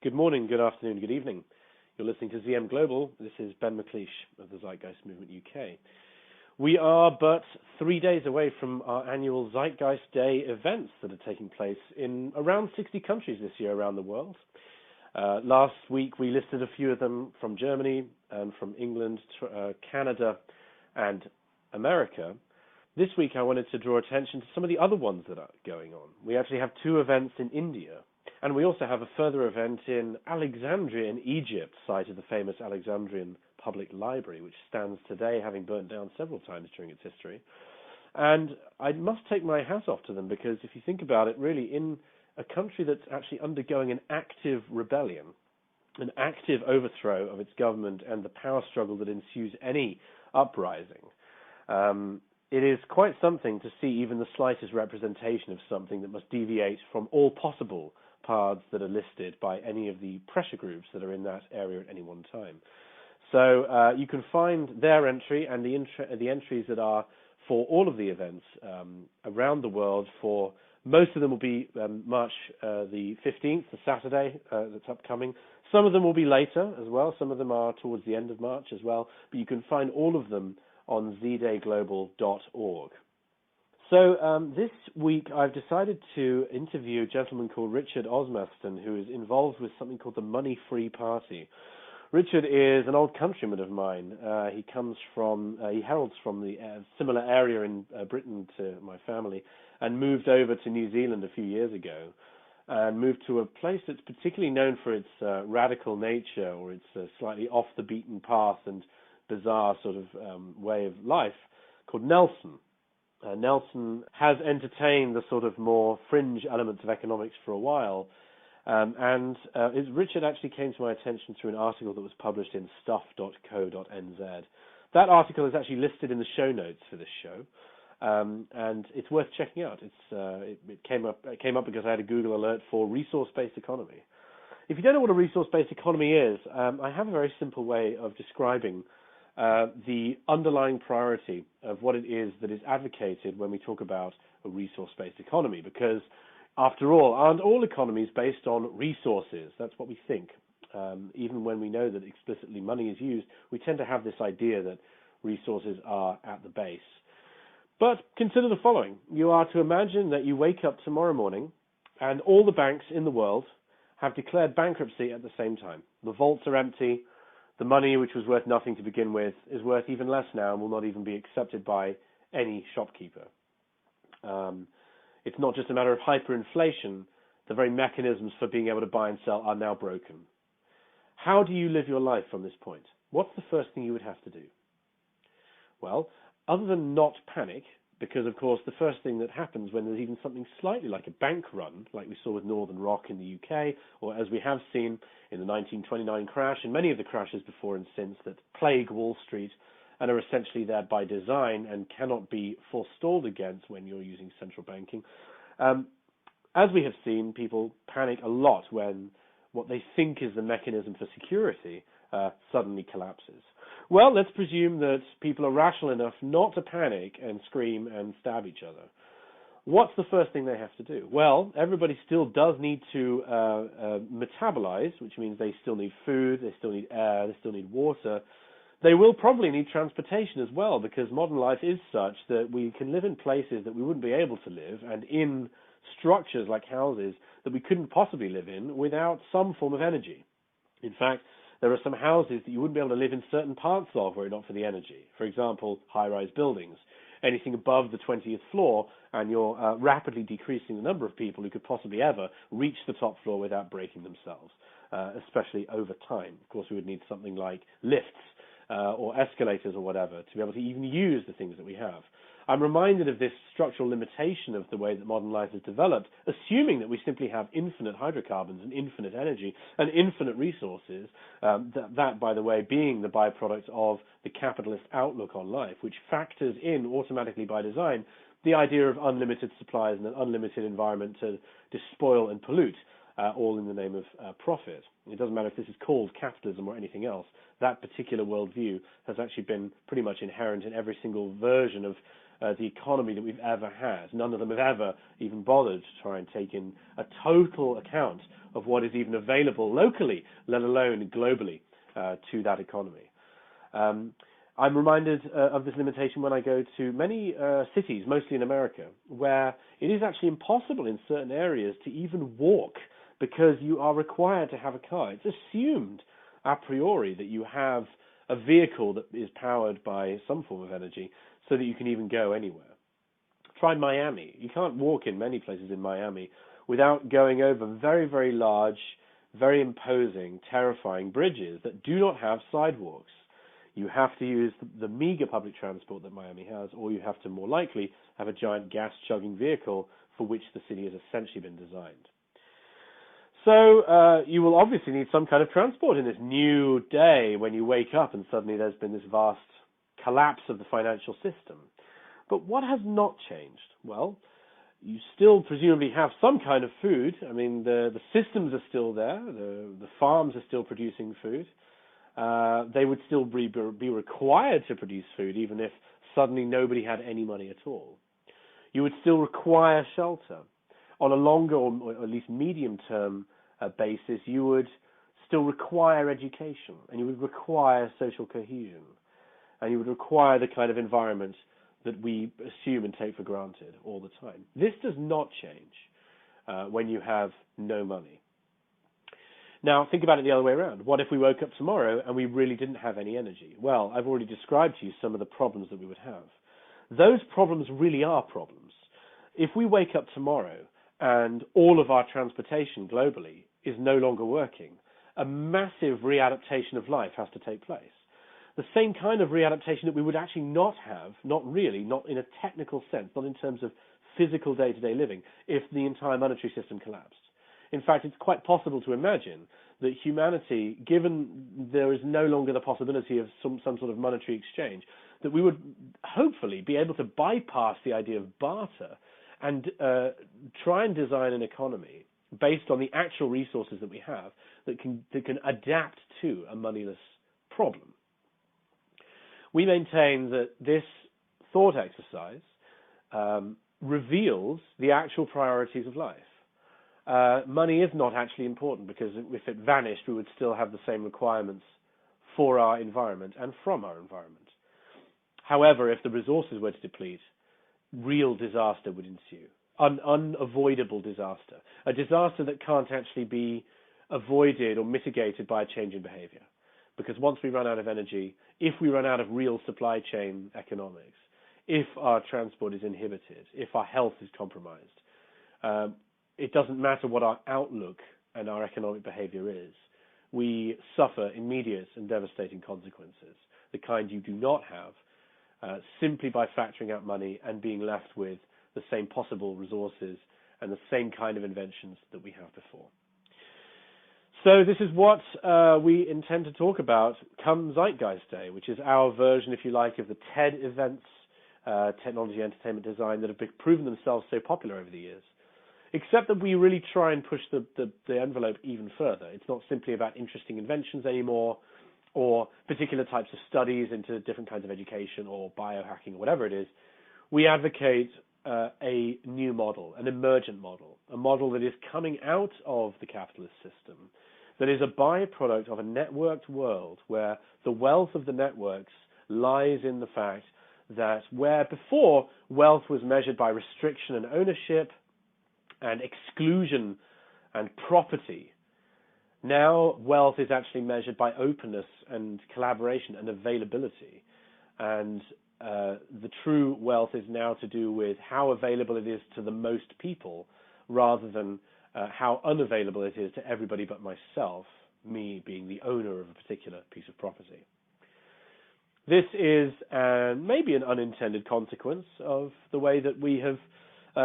Good morning, good afternoon, good evening. You're listening to ZM Global. This is Ben McLeish of the Zeitgeist Movement UK. We are but 3 days away from our annual Zeitgeist Day events that are taking place in around 60 countries this year around the world. Last week we listed a few of them from Germany and from England, Canada and America. This week I wanted to draw attention to some of the other ones that are going on. We actually have 2 events in India. And we also have a further event in Alexandria in Egypt, site of the famous Alexandrian Public Library, which stands today, having burnt down several times during its history. And I must take my hat off to them, because if you think about it, really, in a country that's actually undergoing an active rebellion, an active overthrow of its government and the power struggle that ensues any uprising, it is quite something to see even the slightest representation of something that must deviate from all possible paths that are listed by any of the pressure groups that are in that area at any one time. So you can find their entry and the entries that are for all of the events around the world. For most of them will be March the 15th, the Saturday that's upcoming. Some of them will be later as well. Some of them are towards the end of March as well. But you can find all of them on zdayglobal.org. So this week I've decided to interview a gentleman called Richard Osmaston, who is involved with something called the Money-Free Party. Richard is an old countryman of mine. He heralds from the similar area in Britain to my family, and moved over to New Zealand a few years ago, and moved to a place that's particularly known for its radical nature, or its slightly off the beaten path and bizarre sort of way of life, called Nelson. Nelson has entertained the sort of more fringe elements of economics for a while, and Richard actually came to my attention through an article that was published in stuff.co.nz. That article is actually listed in the show notes for this show, and it's worth checking out. It came up because I had a Google alert for resource-based economy. If you don't know what a resource-based economy is, I have a very simple way of describing the underlying priority of what it is that is advocated when we talk about a resource-based economy. Because, after all, aren't all economies based on resources? That's what we think. Even when we know that explicitly money is used, we tend to have this idea that resources are at the base. But consider the following. You are to imagine that you wake up tomorrow morning and all the banks in the world have declared bankruptcy at the same time. The vaults are empty. The money, which was worth nothing to begin with, is worth even less now and will not even be accepted by any shopkeeper. It's not just a matter of hyperinflation. The very mechanisms for being able to buy and sell are now broken. How do you live your life from this point? What's the first thing you would have to do? Well, other than not panic, because, of course, the first thing that happens when there's even something slightly like a bank run, like we saw with Northern Rock in the UK, or as we have seen in the 1929 crash, and many of the crashes before and since that plague Wall Street and are essentially there by design and cannot be forestalled against when you're using central banking. As we have seen, people panic a lot when what they think is the mechanism for security suddenly collapses. Well, let's presume that people are rational enough not to panic and scream and stab each other. What's the first thing they have to do? Well, everybody still does need to metabolize, which means they still need food, they still need air, they still need water. They will probably need transportation as well, because modern life is such that we can live in places that we wouldn't be able to live, and in structures like houses that we couldn't possibly live in without some form of energy. In fact, there are some houses that you wouldn't be able to live in certain parts of were it not for the energy. For example, high-rise buildings. Anything above the 20th floor, and you're rapidly decreasing the number of people who could possibly ever reach the top floor without breaking themselves, especially over time. Of course, we would need something like lifts or escalators or whatever to be able to even use the things that we have. I'm reminded of this structural limitation of the way that modern life has developed, assuming that we simply have infinite hydrocarbons and infinite energy and infinite resources, that, by the way, being the byproduct of the capitalist outlook on life, which factors in automatically by design the idea of unlimited supplies and an unlimited environment to despoil and pollute, all in the name of profit. It doesn't matter if this is called capitalism or anything else. That particular worldview has actually been pretty much inherent in every single version of the economy that we've ever had. None of them have ever even bothered to try and take in a total account of what is even available locally, let alone globally, to that economy. I'm reminded of this limitation when I go to many cities, mostly in America, where it is actually impossible in certain areas to even walk because you are required to have a car. It's assumed a priori that you have a vehicle that is powered by some form of energy so that you can even go anywhere. Try Miami. You can't walk in many places in Miami without going over very, very large, very imposing, terrifying bridges that do not have sidewalks. You have to use the meager public transport that Miami has, or you have to more likely have a giant gas-chugging vehicle for which the city has essentially been designed. So you will obviously need some kind of transport in this new day when you wake up and suddenly there's been this vast collapse of the financial system. But what has not changed? Well, you still presumably have some kind of food. I mean, the systems are still there. The farms are still producing food. They would still be required to produce food even if suddenly nobody had any money at all. You would still require shelter. On a longer or at least medium-term basis, you would still require education, and you would require social cohesion, and you would require the kind of environment that we assume and take for granted all the time. This does not change when you have no money. Now, think about it the other way around. What if we woke up tomorrow and we really didn't have any energy? Well, I've already described to you some of the problems that we would have. Those problems really are problems. If we wake up tomorrow and all of our transportation globally is no longer working, a massive readaptation of life has to take place. The same kind of readaptation that we would actually not have, not in a technical sense, not in terms of physical day-to-day living, if the entire monetary system collapsed. In fact, it's quite possible to imagine that humanity, given there is no longer the possibility of some sort of monetary exchange, that we would hopefully be able to bypass the idea of barter and try and design an economy based on the actual resources that we have that can adapt to a moneyless problem. We maintain that this thought exercise reveals the actual priorities of life. Money is not actually important because if it vanished, we would still have the same requirements for our environment and from our environment. However, if the resources were to deplete, real disaster would ensue, unavoidable disaster, a disaster that can't actually be avoided or mitigated by a change in behavior. Because once we run out of energy, if we run out of real supply chain economics, if our transport is inhibited, if our health is compromised, it doesn't matter what our outlook and our economic behavior is. We suffer immediate and devastating consequences, the kind you do not have simply by factoring out money and being left with the same possible resources and the same kind of inventions that we have before. So this is what we intend to talk about come Zeitgeist Day, which is our version, if you like, of the TED events, technology, entertainment, design, that have proven themselves so popular over the years. Except that we really try and push the envelope even further. It's not simply about interesting inventions anymore, or particular types of studies into different kinds of education or biohacking or whatever it is. We advocate a new model, an emergent model, a model that is coming out of the capitalist system, that is a byproduct of a networked world where the wealth of the networks lies in the fact that where before wealth was measured by restriction and ownership and exclusion and property, now wealth is actually measured by openness and collaboration and availability. And the true wealth is now to do with how available it is to the most people rather than how unavailable it is to everybody but myself, me being the owner of a particular piece of property. This is maybe an unintended consequence of the way that we have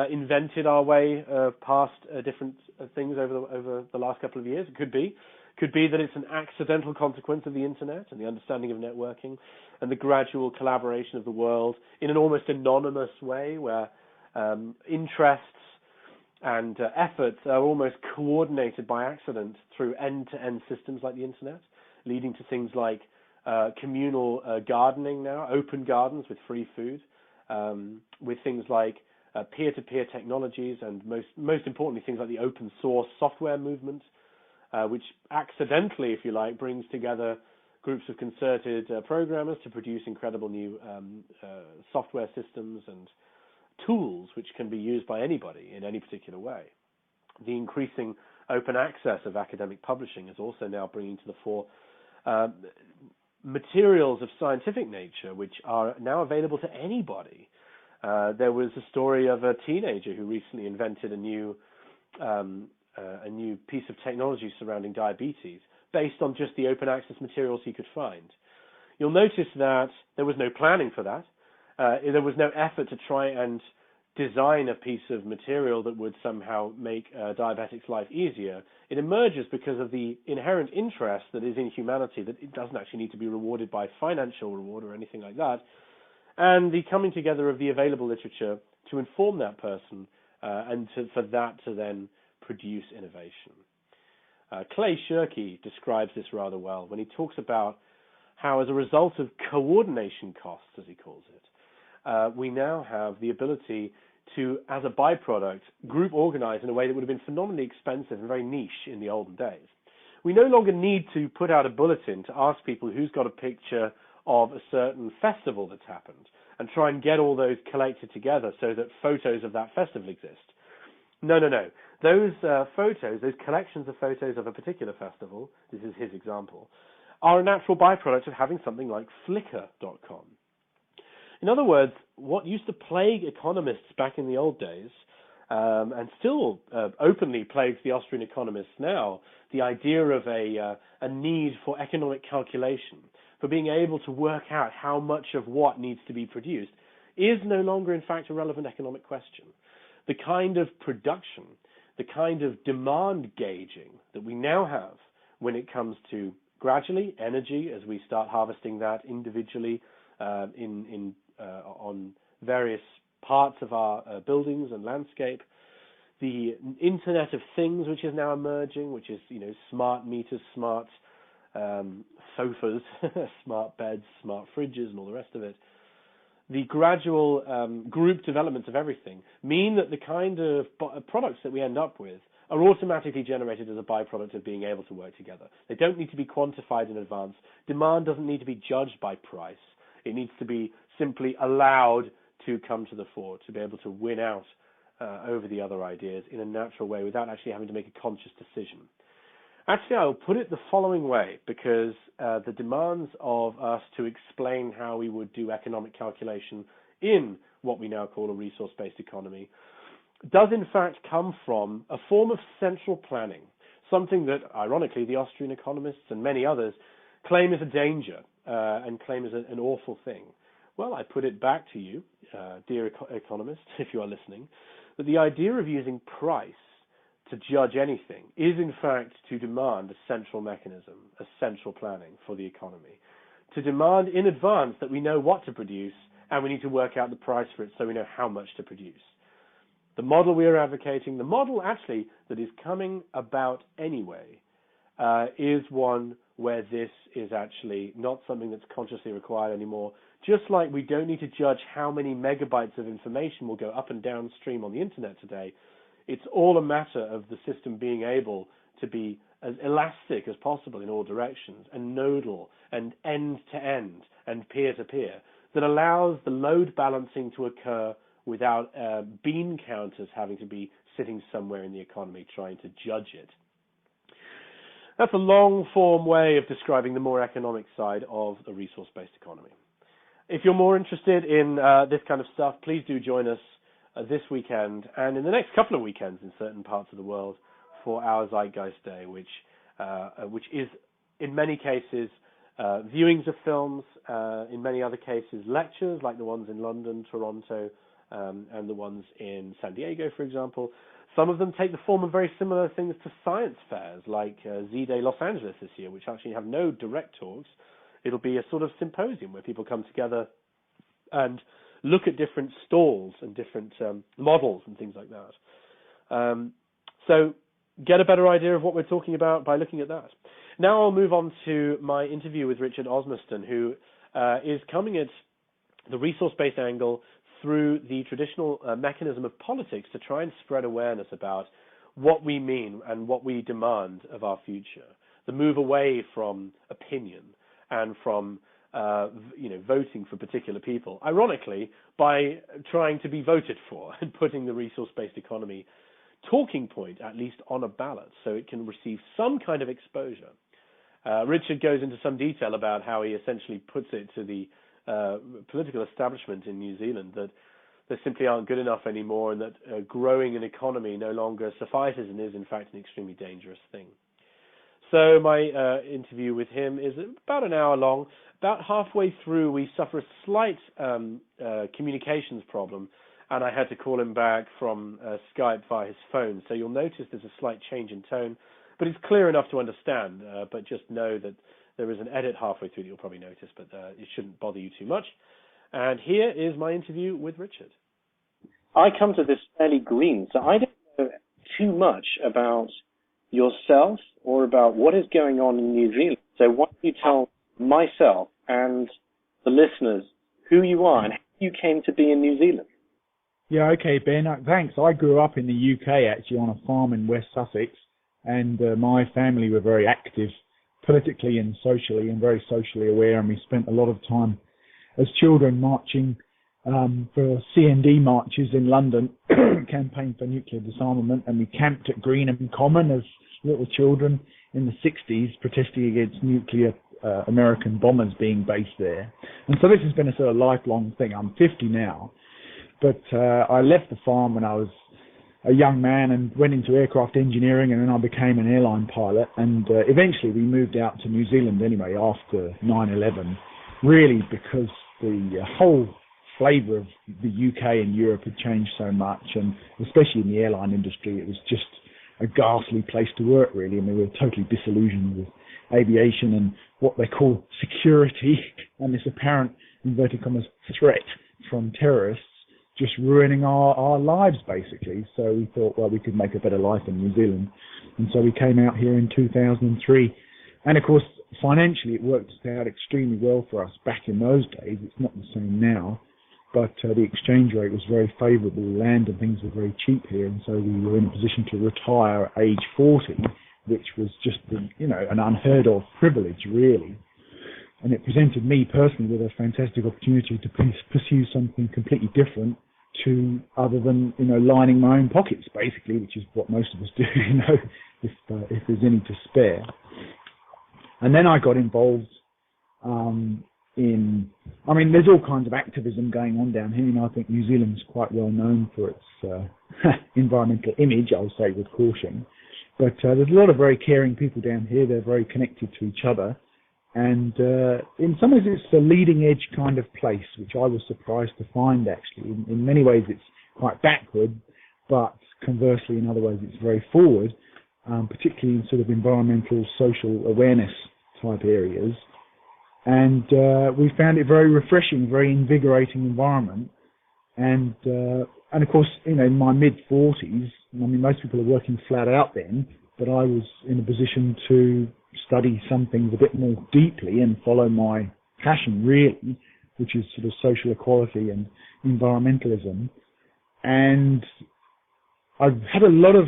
invented our way past different things over the last couple of years. It could be that it's an accidental consequence of the internet and the understanding of networking and the gradual collaboration of the world in an almost anonymous way where interests and efforts are almost coordinated by accident through end-to-end systems like the internet, leading to things like communal gardening now, open gardens with free food, with things like peer-to-peer technologies and most importantly things like the open source software movement, which accidentally, if you like, brings together groups of concerted programmers to produce incredible new software systems and tools which can be used by anybody in any particular way. The increasing open access of academic publishing is also now bringing to the fore materials of scientific nature which are now available to anybody. There was a story of a teenager who recently invented a new piece of technology surrounding diabetes based on just the open access materials he could find. You'll notice that there was no planning for that. There was no effort to try and design a piece of material that would somehow make diabetics' life easier. It emerges because of the inherent interest that is in humanity, that it doesn't actually need to be rewarded by financial reward or anything like that, and the coming together of the available literature to inform that person and for that to then produce innovation. Clay Shirky describes this rather well when he talks about how, as a result of coordination costs, as he calls it, we now have the ability to, as a byproduct, group organize in a way that would have been phenomenally expensive and very niche in the olden days. We no longer need to put out a bulletin to ask people who's got a picture of a certain festival that's happened and try and get all those collected together so that photos of that festival exist. No. Those photos, those collections of photos of a particular festival, this is his example, are a natural byproduct of having something like Flickr.com. In other words, what used to plague economists back in the old days, and still openly plagues the Austrian economists now, the idea of a need for economic calculation, for being able to work out how much of what needs to be produced, is no longer, in fact, a relevant economic question. The kind of production, the kind of demand gauging that we now have when it comes to gradually energy, as we start harvesting that individually on various parts of our buildings and landscape, the Internet of Things, which is now emerging, which is smart meters, smart sofas, smart beds, smart fridges, and all the rest of it. The gradual group development of everything mean that the kind of products that we end up with are automatically generated as a byproduct of being able to work together. They don't need to be quantified in advance. Demand doesn't need to be judged by price. It needs to be simply allowed to come to the fore, to be able to win out over the other ideas in a natural way without actually having to make a conscious decision. Actually, I'll put it the following way, because the demands of us to explain how we would do economic calculation in what we now call a resource-based economy does in fact come from a form of central planning, something that, ironically, the Austrian economists and many others claim is a danger and claim is an awful thing. Well, I put it back to you, dear economists, if you are listening, that the idea of using price to judge anything is in fact to demand a central mechanism, a central planning for the economy, to demand in advance that we know what to produce and we need to work out the price for it so we know how much to produce. The model we are advocating, the model actually that is coming about anyway, is one where this is actually not something that's consciously required anymore. Just like we don't need to judge how many megabytes of information will go up and downstream on the internet today, it's all a matter of the system being able to be as elastic as possible in all directions, and nodal, and end-to-end, and peer-to-peer, that allows the load balancing to occur without bean counters having to be sitting somewhere in the economy trying to judge it. That's a long-form way of describing the more economic side of the resource-based economy. If you're more interested in this kind of stuff, please do join us this weekend and in the next couple of weekends in certain parts of the world for our Zeitgeist Day, which is in many cases viewings of films, in many other cases lectures like the ones in London, Toronto, and the ones in San Diego, for example. Some of them take the form of very similar things to science fairs, like Z-Day Los Angeles this year, which actually have no direct talks. It'll be a sort of symposium where people come together and look at different stalls and different models and things like that. So get a better idea of what we're talking about by looking at that. Now I'll move on to my interview with Richard Osmaston, who is coming at the resource-based angle through the traditional mechanism of politics to try and spread awareness about what we mean and what we demand of our future. The move away from opinion and from voting for particular people, ironically, by trying to be voted for and putting the resource-based economy talking point at least on a ballot so it can receive some kind of exposure. Richard goes into some detail about how he essentially puts it to the political establishment in New Zealand that they simply aren't good enough anymore, and that growing an economy no longer suffices and is in fact an extremely dangerous thing. So my interview with him is about an hour long. About halfway through, we suffer a slight communications problem, and I had to call him back from Skype via his phone. So you'll notice there's a slight change in tone, but it's clear enough to understand. But just know that there is an edit halfway through that you'll probably notice, but it shouldn't bother you too much. And here is my interview with Richard. I come to this fairly green, so I don't know too much about yourself or about what is going on in New Zealand. So why don't you tell myself and the listeners who you are and how you came to be in New Zealand? Yeah, okay, Ben, thanks. I grew up in the UK, actually, on a farm in West Sussex, and my family were very active politically and socially, and very socially aware, and we spent a lot of time as children marching for CND marches in London, campaign for nuclear disarmament, and we camped at Greenham Common as little children in the 60s, protesting against nuclear American bombers being based there. And so this has been a sort of lifelong thing. I'm 50 now, but I left the farm when I was a young man and went into aircraft engineering, and then I became an airline pilot, and eventually we moved out to New Zealand anyway after 9/11, really because the whole flavour of the UK and Europe had changed so much, and especially in the airline industry, it was just a ghastly place to work, really. I mean, we were totally disillusioned with aviation and what they call security and this apparent, inverted commas, threat from terrorists just ruining our lives, basically. So we thought, well, we could make a better life in New Zealand. And so we came out here in 2003. And, of course, financially, it worked out extremely well for us back in those days. It's not the same now. But the exchange rate was very favourable. Land and things were very cheap here. And so we were in a position to retire at age 40, which was just, an unheard of privilege, really. And it presented me personally with a fantastic opportunity to pursue something completely different to other than, lining my own pockets, basically, which is what most of us do, if there's any to spare. And then I got involved there's all kinds of activism going on down here, and I think New Zealand's quite well known for its environmental image, I'll say with caution. But there's a lot of very caring people down here. They're very connected to each other. And in some ways, it's a leading edge kind of place, which I was surprised to find, actually. In many ways, it's quite backward, but conversely, in other ways, it's very forward, particularly in sort of environmental, social awareness type areas. And we found it very refreshing, very invigorating environment. And of course, in my mid-40s, most people are working flat out then, but I was in a position to study some things a bit more deeply and follow my passion, really, which is sort of social equality and environmentalism. And I've had a lot of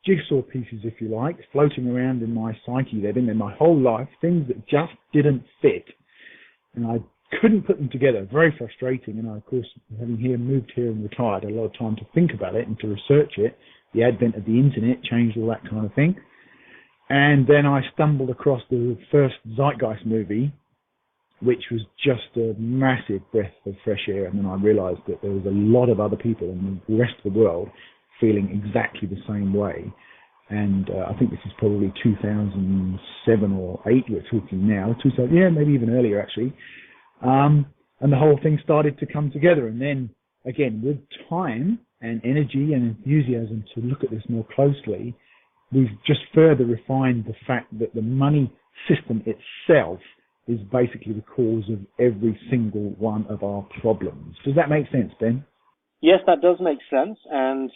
jigsaw pieces, if you like, floating around in my psyche. They've been there my whole life, things that just didn't fit. And I couldn't put them together. Very frustrating. And I, of course, having moved here and retired, had a lot of time to think about it and to research it. The advent of the internet changed all that kind of thing. And then I stumbled across the first Zeitgeist movie, which was just a massive breath of fresh air. And then I realized that there was a lot of other people in the rest of the world feeling exactly the same way. And I think this is probably 2007 or 8 we're talking now. Maybe even earlier, actually. And the whole thing started to come together. And then, again, with time and energy and enthusiasm to look at this more closely, we've just further refined the fact that the money system itself is basically the cause of every single one of our problems. Does that make sense, Ben? Yes, that does make sense. And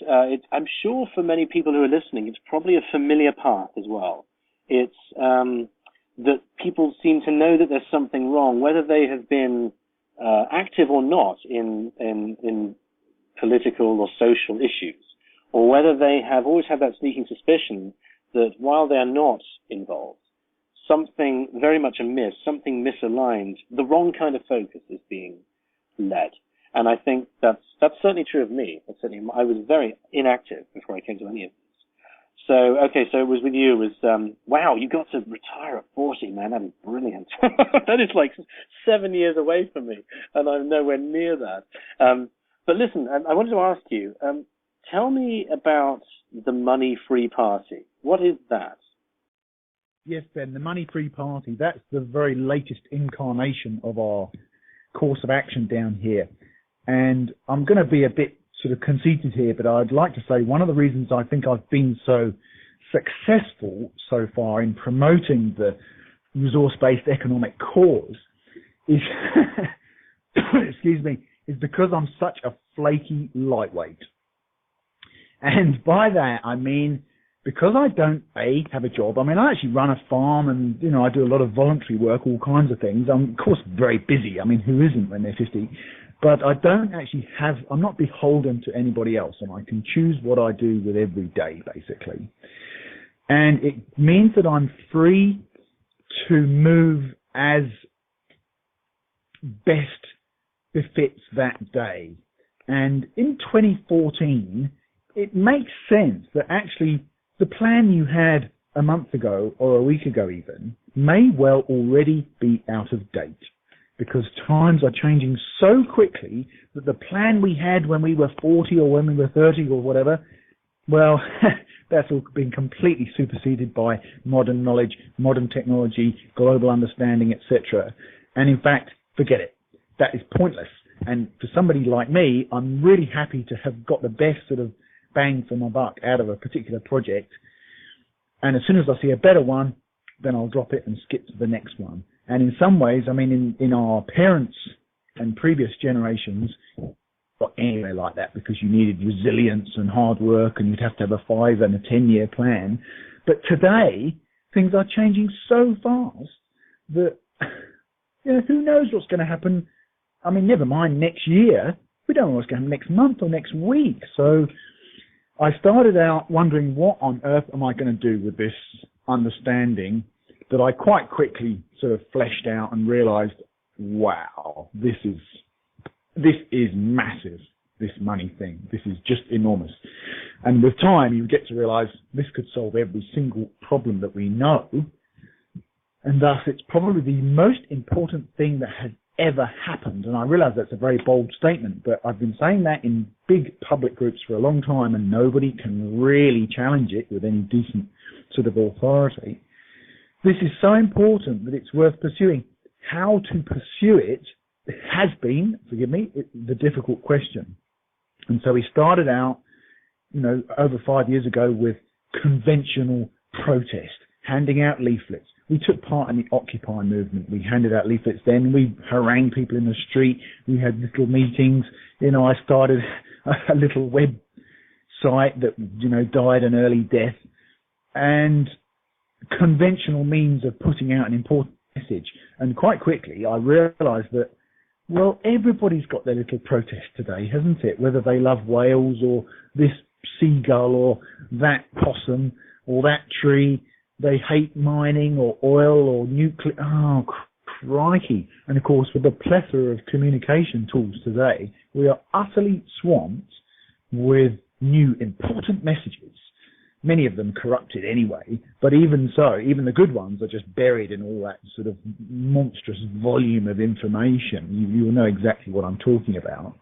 I'm sure for many people who are listening, it's probably a familiar path as well. It's that people seem to know that there's something wrong, whether they have been active or not in political or social issues, or whether they have always had that sneaking suspicion that while they are not involved, something very much amiss, something misaligned, the wrong kind of focus is being led. And I think that's certainly true of me. I was very inactive before I came to any of this. So, okay, so it was with you. It was, wow, you got to retire at 40, man. That is brilliant. That is like 7 years away from me, and I'm nowhere near that. But listen, I wanted to ask you, tell me about the Money-Free Party. What is that? Yes, Ben, the Money-Free Party, that's the very latest incarnation of our course of action down here. And I'm going to be a bit sort of conceited here, but I'd like to say one of the reasons I think I've been so successful so far in promoting the resource-based economic cause is, excuse me, is because I'm such a flaky lightweight. And by that, I mean, because I don't, have a job. I mean, I actually run a farm and, I do a lot of voluntary work, all kinds of things. I'm, of course, very busy. I mean, who isn't when they're 50? But I don't actually I'm not beholden to anybody else, and I can choose what I do with every day, basically. And it means that I'm free to move as best befits that day. And in 2014, it makes sense that actually the plan you had a month ago or a week ago even may well already be out of date, because times are changing so quickly that the plan we had when we were 40 or when we were 30 or whatever, well, that's all been completely superseded by modern knowledge, modern technology, global understanding, etc. And in fact, forget it. That is pointless. And for somebody like me, I'm really happy to have got the best sort of bang for my buck out of a particular project. And as soon as I see a better one, then I'll drop it and skip to the next one. And in some ways, I mean, in our parents and previous generations, not anywhere like that, because you needed resilience and hard work, and you'd have to have a 5 and a 10-year plan. But today, things are changing so fast that, who knows what's going to happen. I mean, never mind next year. We don't know what's going to happen next month or next week. So I started out wondering, what on earth am I going to do with this understanding, that I quite quickly sort of fleshed out and realized, wow, this is massive, this money thing. This is just enormous. And with time, you get to realize this could solve every single problem that we know. And thus, it's probably the most important thing that has ever happened. And I realize that's a very bold statement, but I've been saying that in big public groups for a long time, and nobody can really challenge it with any decent sort of authority. This is so important that it's worth pursuing. How to pursue it has been, forgive me, the difficult question. And so we started out, over 5 years ago with conventional protest, handing out leaflets. We took part in the Occupy movement. We handed out leaflets then. We harangued people in the street. We had little meetings. I started a little web site that, died an early death. And conventional means of putting out an important message. And quite quickly, I realized that, well, everybody's got their little protest today, hasn't it? Whether they love whales or this seagull or that possum or that tree. They hate mining or oil or nuclear. Oh, crikey. And of course, with the plethora of communication tools today, we are utterly swamped with new important messages. Many of them corrupted anyway, but even so, even the good ones are just buried in all that sort of monstrous volume of information. You'll know exactly what I'm talking about.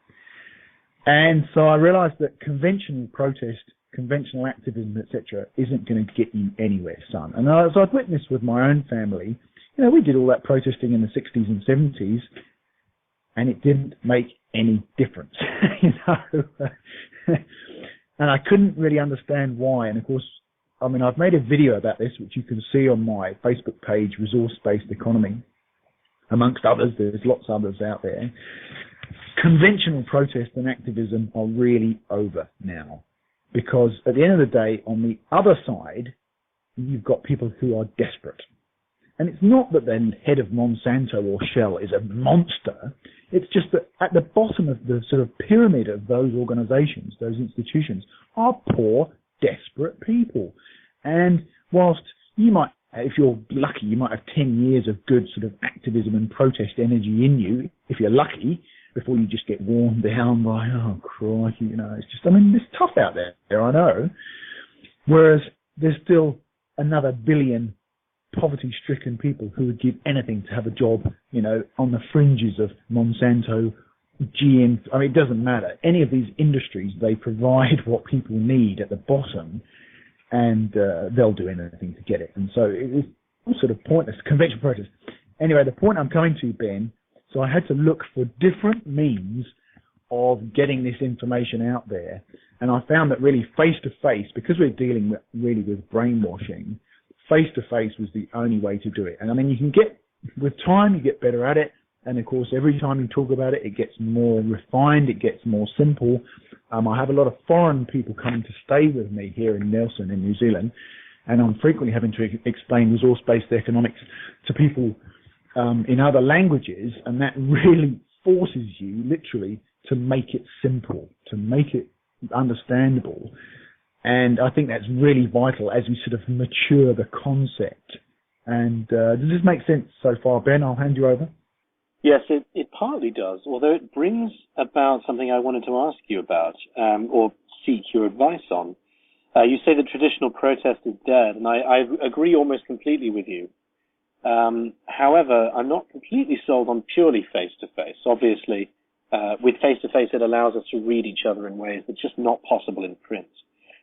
And so I realized that conventional protest, conventional activism, etc., isn't going to get you anywhere, son. And as I've witnessed with my own family, we did all that protesting in the 60s and 70s, and it didn't make any difference, And I couldn't really understand why. And of course, I've made a video about this, which you can see on my Facebook page, Resource-Based Economy, amongst others. There's lots of others out there. Conventional protest and activism are really over now, because at the end of the day, on the other side, you've got people who are desperate. And it's not that the head of Monsanto or Shell is a monster. It's just that at the bottom of the sort of pyramid of those organizations, those institutions, are poor, desperate people. And whilst you might, if you're lucky, you might have 10 years of good sort of activism and protest energy in you, if you're lucky, before you just get worn down by, oh, crikey, it's just, it's tough out there, I know. Whereas there's still another billion poverty-stricken people who would give anything to have a job, on the fringes of Monsanto, GM. It doesn't matter. Any of these industries, they provide what people need at the bottom, and they'll do anything to get it. And so it's all sort of pointless, conventional protest. Anyway, the point I'm coming to, Ben, so I had to look for different means of getting this information out there. And I found that really face-to-face, because we're dealing with brainwashing, face-to-face was the only way to do it. And you can get, with time, you get better at it. And of course, every time you talk about it, it gets more refined, it gets more simple. I have a lot of foreign people coming to stay with me here in Nelson in New Zealand. And I'm frequently having to explain resource-based economics to people in other languages. And that really forces you, literally, to make it simple, to make it understandable. And I think that's really vital as we sort of mature the concept. And does this make sense so far, Ben? I'll hand you over. Yes, it partly does, although it brings about something I wanted to ask you about, or seek your advice on. You say that traditional protest is dead, and I agree almost completely with you. However, I'm not completely sold on purely face-to-face. Obviously, with face-to-face, it allows us to read each other in ways that's just not possible in print.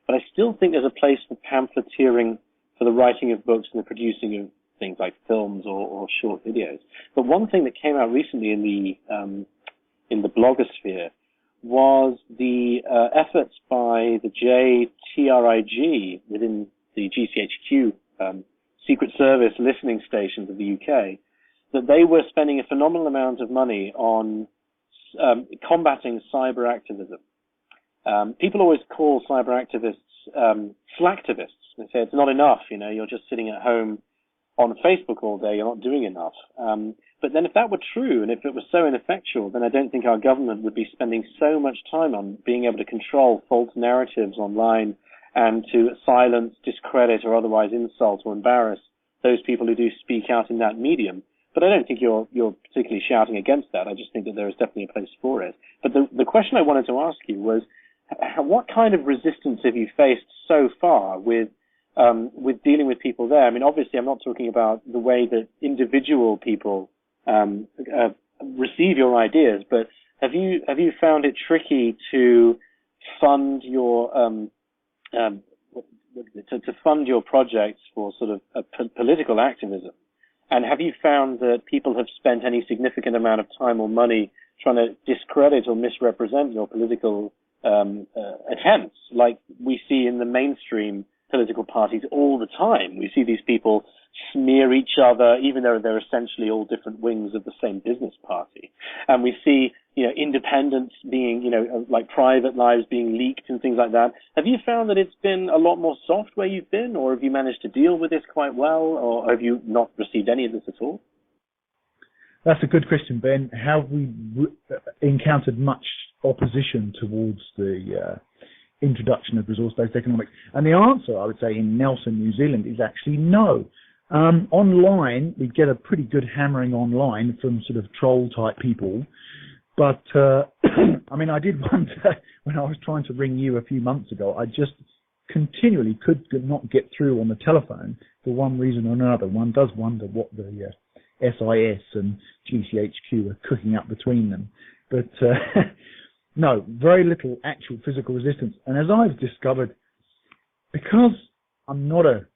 But I still think there's a place for pamphleteering, for the writing of books and the producing of things like films or short videos. But one thing that came out recently in the blogosphere was the efforts by the JTRIG within the GCHQ Secret Service listening stations of the UK, that they were spending a phenomenal amount of money on combating cyber activism. People always call cyber activists slacktivists. They say it's not enough, you're just sitting at home on Facebook all day, you're not doing enough. But then if that were true, and if it was so ineffectual, then I don't think our government would be spending so much time on being able to control false narratives online and to silence, discredit, or otherwise insult or embarrass those people who do speak out in that medium. But I don't think you're particularly shouting against that. I just think that there is definitely a place for it. But the question I wanted to ask you was, what kind of resistance have you faced so far with dealing with people there? Obviously, I'm not talking about the way that individual people receive your ideas, but have you found it tricky to fund your to fund your projects for sort of political activism? And have you found that people have spent any significant amount of time or money trying to discredit or misrepresent your political attempts, like we see in the mainstream political parties all the time? We see these people smear each other, even though they're essentially all different wings of the same business party. And we see, independents being, like private lives being leaked and things like that. Have you found that it's been a lot more soft where you've been, or have you managed to deal with this quite well, or have you not received any of this at all? That's a good question, Ben. Have we encountered much opposition towards the introduction of resource-based economics? And the answer, I would say, in Nelson, New Zealand, is actually no. Online, we get a pretty good hammering online from sort of troll-type people. But, I did wonder, when I was trying to ring you a few months ago, I just continually could not get through on the telephone for one reason or another. One does wonder what the SIS and GCHQ are cooking up between them. But no, very little actual physical resistance. And as I've discovered, because I'm not a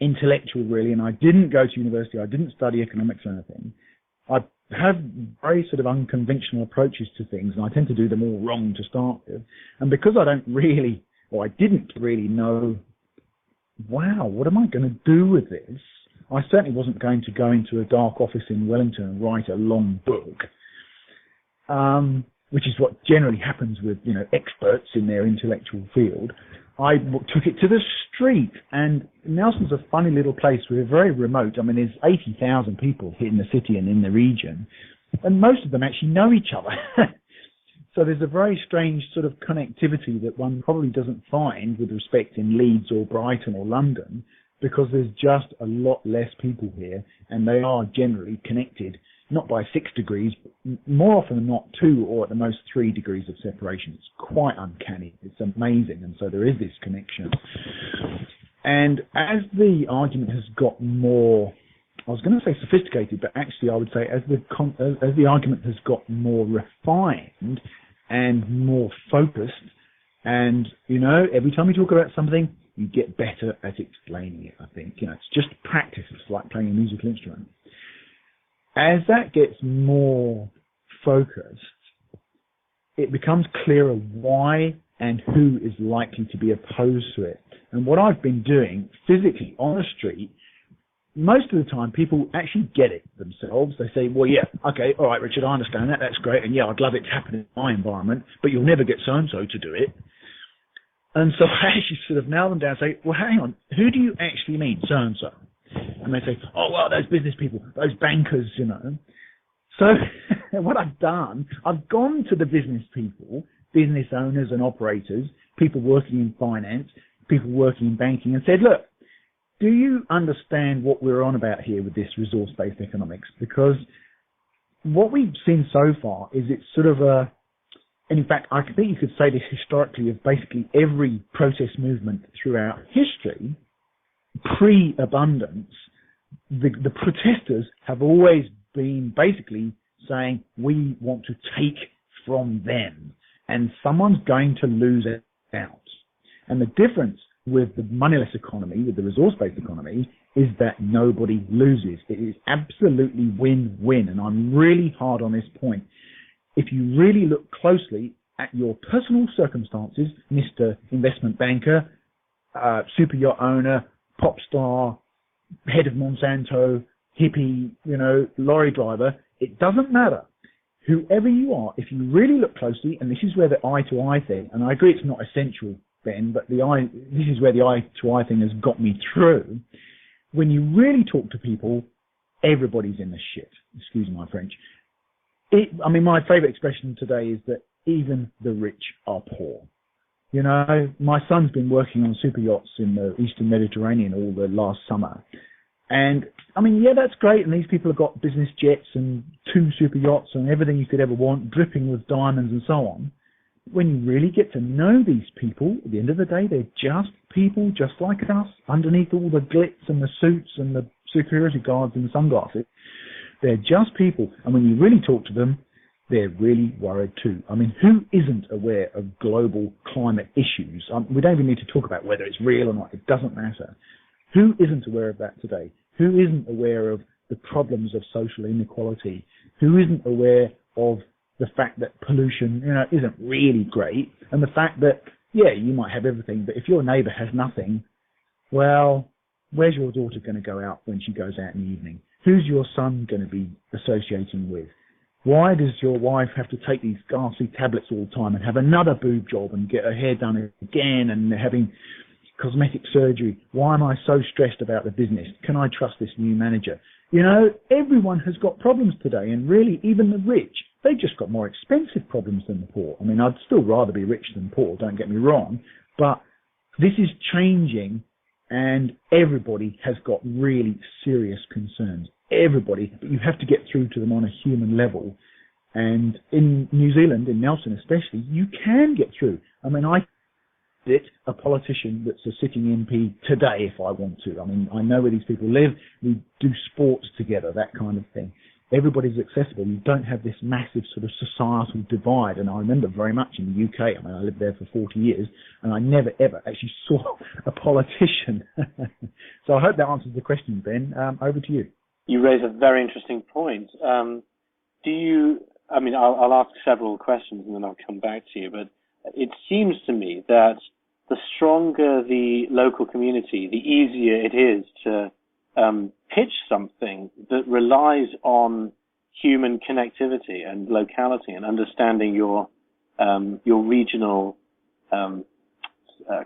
intellectual really, and I didn't go to university, I didn't study economics or anything, I have very sort of unconventional approaches to things, and I tend to do them all wrong to start with. And because I didn't really know, wow, what am I going to do with this? I certainly wasn't going to go into a dark office in Wellington and write a long book, which is what generally happens with, experts in their intellectual field. took it to the street, and Nelson's a funny little place. We're very remote. I mean, there's 80,000 people here in the city and in the region, and most of them actually know each other. So there's a very strange sort of connectivity that one probably doesn't find with respect in Leeds or Brighton or London, because there's just a lot less people here, and they are generally connected, not by 6 degrees, but more often than not 2 or at the most 3 degrees of separation. It's quite uncanny. It's amazing, and so there is this connection. And as the argument has got more, I was going to say sophisticated, but actually I would say as the argument has got more refined and more focused, and, you know, every time you talk about something, you get better at explaining it, I think. You know, it's just practice. It's like playing a musical instrument. As that gets more focused, it becomes clearer why and who is likely to be opposed to it. And what I've been doing physically on the street, most of the time people actually get it themselves. They say, well, yeah, okay, all right, Richard, I understand that. That's great. And yeah, I'd love it to happen in my environment, but you'll never get so-and-so to do it. And so I actually sort of nail them down and say, well, hang on, who do you actually mean, so-and-so? And they say, oh, well, those business people, those bankers, you know. So what I've done, I've gone to the business people, business owners and operators, people working in finance, people working in banking, and said, look, do you understand what we're on about here with this resource-based economics? Because what we've seen so far is it's sort of a, and in fact, I think you could say this historically of basically every protest movement throughout history, pre-abundance, the protesters have always been basically saying, we want to take from them, and someone's going to lose it out. And the difference with the moneyless economy, with the resource-based economy, is that nobody loses. It is absolutely win-win, and I'm really hard on this point. If you really look closely at your personal circumstances, Mr. Investment Banker, super yacht owner, pop star, head of Monsanto, hippie, you know, lorry driver, it doesn't matter. Whoever you are, if you really look closely, and this is where the eye-to-eye thing, and I agree it's not essential, Ben, but this is where the eye-to-eye thing has got me through. When you really talk to people, everybody's in the shit. Excuse my French. My favorite expression today is that even the rich are poor. You know, my son's been working on super yachts in the Eastern Mediterranean all the last summer. And, I mean, yeah, that's great. And these people have got business jets and 2 super yachts and everything you could ever want, dripping with diamonds and so on. When you really get to know these people, at the end of the day, they're just people just like us, underneath all the glitz and the suits and the security guards and the sunglasses. They're just people. And when you really talk to them, they're really worried too. I mean, who isn't aware of global climate issues? We don't even need to talk about whether it's real or not. It doesn't matter. Who isn't aware of that today? Who isn't aware of the problems of social inequality? Who isn't aware of the fact that pollution, you know, isn't really great? And the fact that, yeah, you might have everything, but if your neighbour has nothing, well, where's your daughter going to go out when she goes out in the evening? Who's your son going to be associating with? Why does your wife have to take these ghastly tablets all the time and have another boob job and get her hair done again and having cosmetic surgery? Why am I so stressed about the business? Can I trust this new manager? You know, everyone has got problems today, and really even the rich, they've just got more expensive problems than the poor. I mean, I'd still rather be rich than poor, don't get me wrong, but this is changing and everybody has got really serious concerns. Everybody, but you have to get through to them on a human level. And in New Zealand, in Nelson especially, you can get through. I mean, I it a politician that's a sitting MP today if I want to. I mean, I know where these people live. We do sports together, that kind of thing. Everybody's accessible. You don't have this massive sort of societal divide. And I remember very much in the UK, I mean, I lived there for 40 years, and I never, ever actually saw a politician. So I hope that answers the question, Ben. Over to you. You raise a very interesting point. I'll ask several questions and then I'll come back to you, but it seems to me that the stronger the local community, the easier it is to pitch something that relies on human connectivity and locality and understanding your regional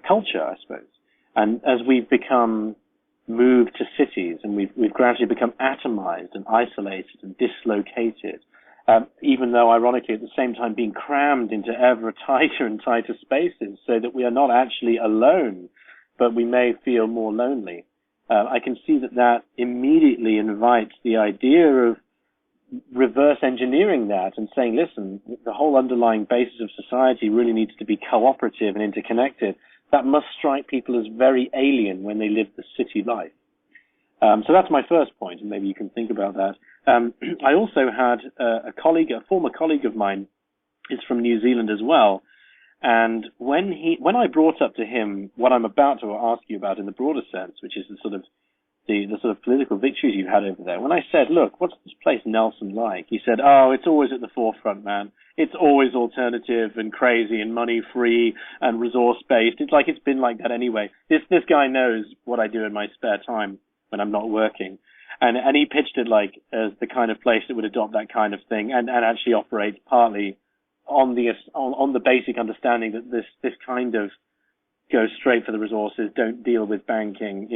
culture, I suppose. And as we've moved to cities, and we've gradually become atomized and isolated and dislocated, even though ironically at the same time being crammed into ever tighter and tighter spaces, so that we are not actually alone, but we may feel more lonely. I can see that immediately invites the idea of reverse engineering that and saying, listen, the whole underlying basis of society really needs to be cooperative and interconnected. That must strike people as very alien when they live the city life. So that's my first point, and maybe you can think about that. I also had a former colleague of mine is from New Zealand as well, and when I brought up to him what I'm about to ask you about in the broader sense, which is the sort of political victories you've had over there. When I said, look, what's this place Nelson like? He said, oh, it's always at the forefront, man. It's always alternative and crazy and money free and resource based. It's like it's been like that anyway. This guy knows what I do in my spare time when I'm not working. And he pitched it like as the kind of place that would adopt that kind of thing and actually operate partly on the basic understanding that this kind of go straight for the resources, don't deal with banking,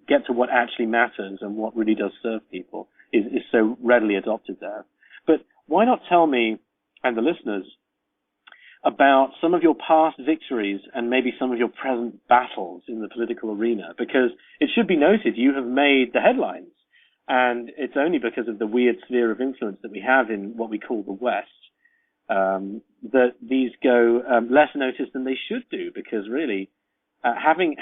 get to what actually matters and what really does serve people is so readily adopted there. But why not tell me and the listeners about some of your past victories and maybe some of your present battles in the political arena? Because it should be noted, you have made the headlines, and it's only because of the weird sphere of influence that we have in what we call the West that these go less noticed than they should do, because really having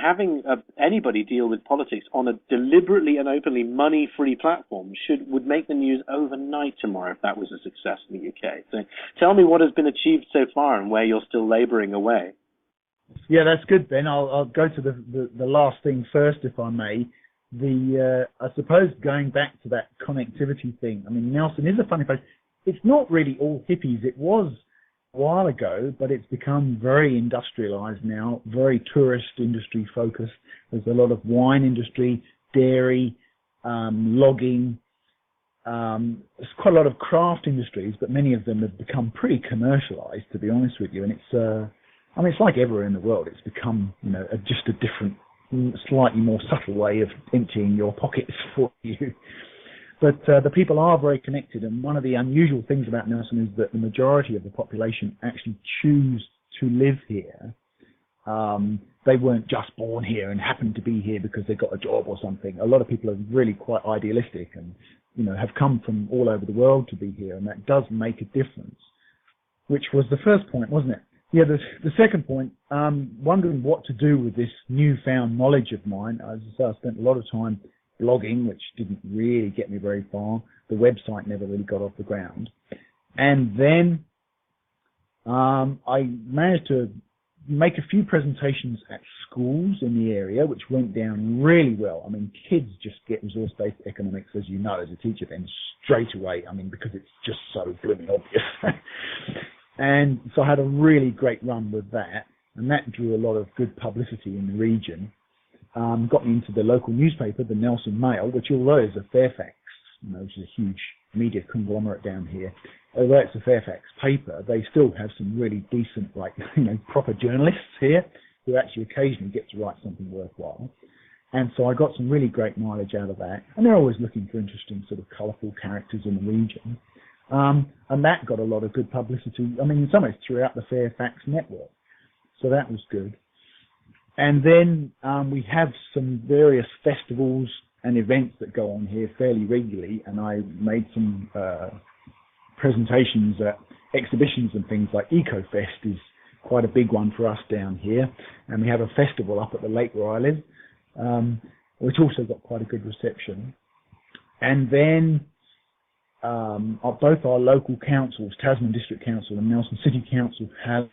anybody deal with politics on a deliberately and openly money-free platform would make the news overnight tomorrow if that was a success in the UK. So tell me what has been achieved so far and where you're still labouring away. Yeah, that's good, Ben. I'll go to the last thing first, if I may. I suppose going back to that connectivity thing, I mean, Nelson is a funny place. It's not really all hippies. It was a while ago, but it's become very industrialized now, very tourist industry focused. There's a lot of wine industry, dairy, logging. There's quite a lot of craft industries, but many of them have become pretty commercialized, to be honest with you. And it's like everywhere in the world. It's become, just a different, slightly more subtle way of emptying your pockets for you. But the people are very connected, and one of the unusual things about Nelson is that the majority of the population actually choose to live here. They weren't just born here and happened to be here because they got a job or something. A lot of people are really quite idealistic and, have come from all over the world to be here, and that does make a difference, which was the first point, wasn't it? Yeah, the second point, wondering what to do with this newfound knowledge of mine. As I say, I spent a lot of time blogging, which didn't really get me very far. The website never really got off the ground. And then I managed to make a few presentations at schools in the area, which went down really well. I mean, kids just get resource-based economics, as you know, as a teacher, then straight away, because it's just so blooming obvious. And so I had a really great run with that, and that drew a lot of good publicity in the region. Got me into the local newspaper, the Nelson Mail, which although is a Fairfax, which is a huge media conglomerate down here, although it's a Fairfax paper, they still have some really decent, proper journalists here who actually occasionally get to write something worthwhile. And so I got some really great mileage out of that. And they're always looking for interesting sort of colourful characters in the region. And that got a lot of good publicity, in some ways throughout the Fairfax network. So that was good. And then we have some various festivals and events that go on here fairly regularly, and I made some presentations at exhibitions and things like EcoFest is quite a big one for us down here, and we have a festival up at the lake where I live, which also got quite a good reception. And then both our local councils, Tasman District Council and Nelson City Council, have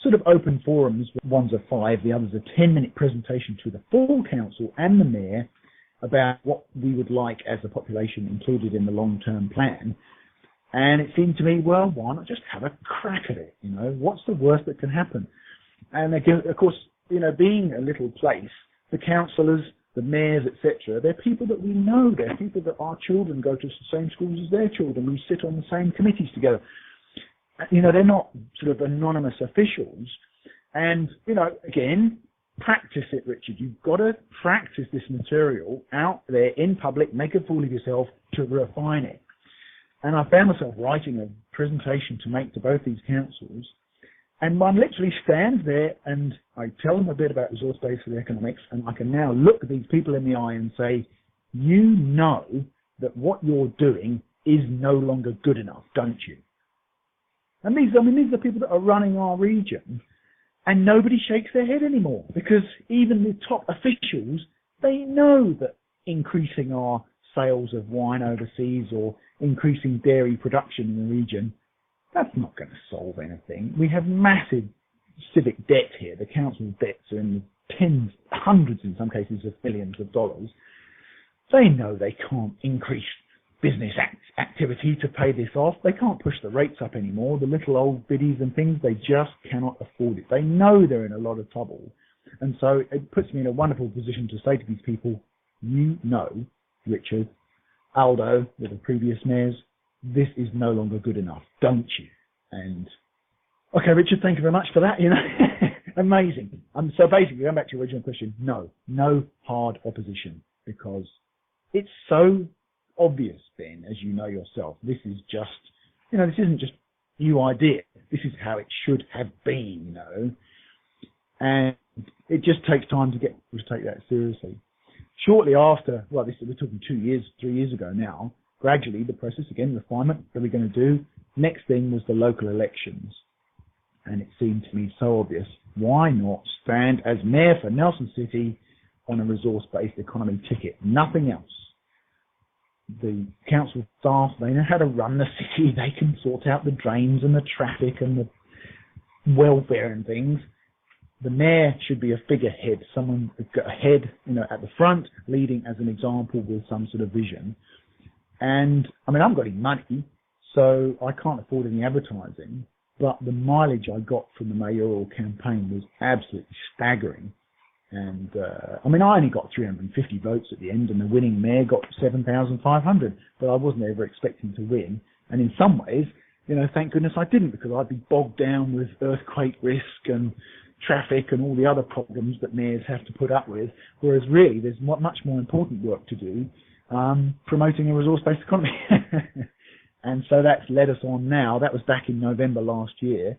sort of open forums. One's a 5, the other's a 10-minute presentation to the full council and the mayor about what we would like as a population included in the long-term plan. And it seemed to me, well, why not just have a crack at it? What's the worst that can happen? And again, of course, being a little place, the councillors, the mayors, etc., they're people that we know. They're people that our children go to the same schools as their children. We sit on the same committees together. They're not sort of anonymous officials. And, again, practice it, Richard. You've got to practice this material out there in public, make a fool of yourself to refine it. And I found myself writing a presentation to make to both these councils, and one literally stands there and I tell them a bit about resource-based economics, and I can now look at these people in the eye and say, you know that what you're doing is no longer good enough, don't you? And these are the people that are running our region, and nobody shakes their head anymore, because even the top officials, they know that increasing our sales of wine overseas or increasing dairy production in the region, that's not going to solve anything. We have massive civic debt here. The council's debts are in the tens, hundreds in some cases of millions of dollars. They know they can't increase business activity to pay this off. They can't push the rates up anymore. The little old biddies and things, they just cannot afford it. They know they're in a lot of trouble. And so it puts me in a wonderful position to say to these people, you know, Richard, Aldo, with the previous mayors, this is no longer good enough, don't you? And, okay, Richard, thank you very much for that, Amazing. So basically, going back to your original question, no hard opposition, because it's so obvious, Ben, as you know yourself. This is just, this isn't just a new idea. This is how it should have been, And it just takes time to get people to take that seriously. Shortly after, we're talking 3 years ago now, gradually the process, again, refinement, what are we going to do? Next thing was the local elections. And it seemed to me so obvious. Why not stand as mayor for Nelson City on a resource-based economy ticket? Nothing else. The council staff, they know how to run the city. They can sort out the drains and the traffic and the welfare and things. The mayor should be a figurehead, someone got a head, at the front, leading as an example with some sort of vision. And I haven't got any money, so I can't afford any advertising. But the mileage I got from the mayoral campaign was absolutely staggering. And I only got 350 votes at the end, and the winning mayor got 7,500. But I wasn't ever expecting to win. And in some ways, thank goodness I didn't, because I'd be bogged down with earthquake risk and traffic and all the other problems that mayors have to put up with. Whereas really, there's much more important work to do, promoting a resource-based economy. And so that's led us on now. That was back in November last year.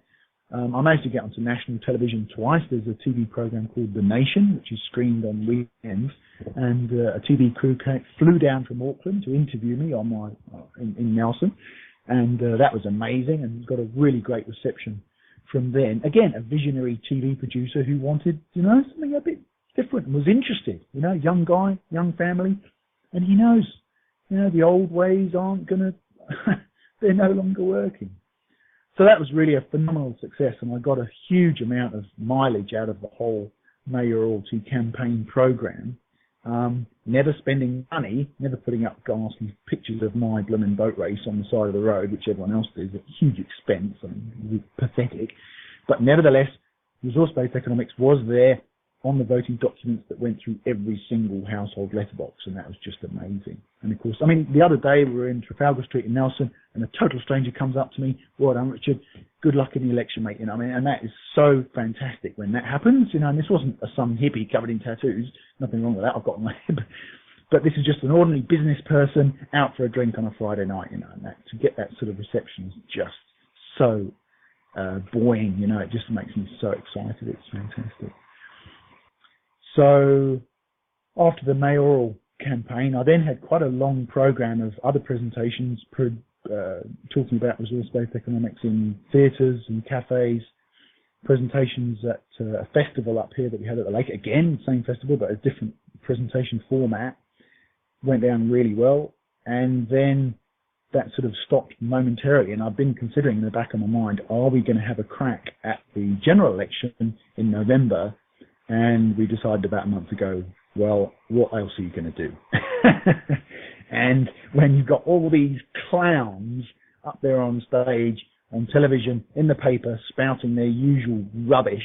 I managed to get onto national television twice. There's a TV program called The Nation, which is screened on weekends, and a TV crew flew down from Auckland to interview me on in Nelson, and that was amazing, and got a really great reception from then. Again, a visionary TV producer who wanted, something a bit different and was interested. Young guy, young family, and he knows, the old ways aren't gonna, they're no longer working. So that was really a phenomenal success, and I got a huge amount of mileage out of the whole mayoralty campaign program. Never spending money, never putting up ghastly pictures of my blooming boat race on the side of the road, which everyone else does, at huge expense. Pathetic. But nevertheless, resource-based economics was there on the voting documents that went through every single household letterbox, and that was just amazing. And of course, the other day we were in Trafalgar Street in Nelson, and a total stranger comes up to me, well done, Richard, good luck in the election, mate, and that is so fantastic when that happens, and this wasn't some hippie covered in tattoos, nothing wrong with that, I've got my head, but this is just an ordinary business person out for a drink on a Friday night, and that, to get that sort of reception is just so buoying, it just makes me so excited, it's fantastic. So after the mayoral campaign, I then had quite a long program of other presentations talking about resource-based economics in theatres and cafes, presentations at a festival up here that we had at the lake. Again, same festival, but a different presentation format. Went down really well. And then that sort of stopped momentarily. And I've been considering in the back of my mind, are we going to have a crack at the general election in November? And we decided about a month ago, well, what else are you going to do? And when you've got all these clowns up there on stage, on television, in the paper, spouting their usual rubbish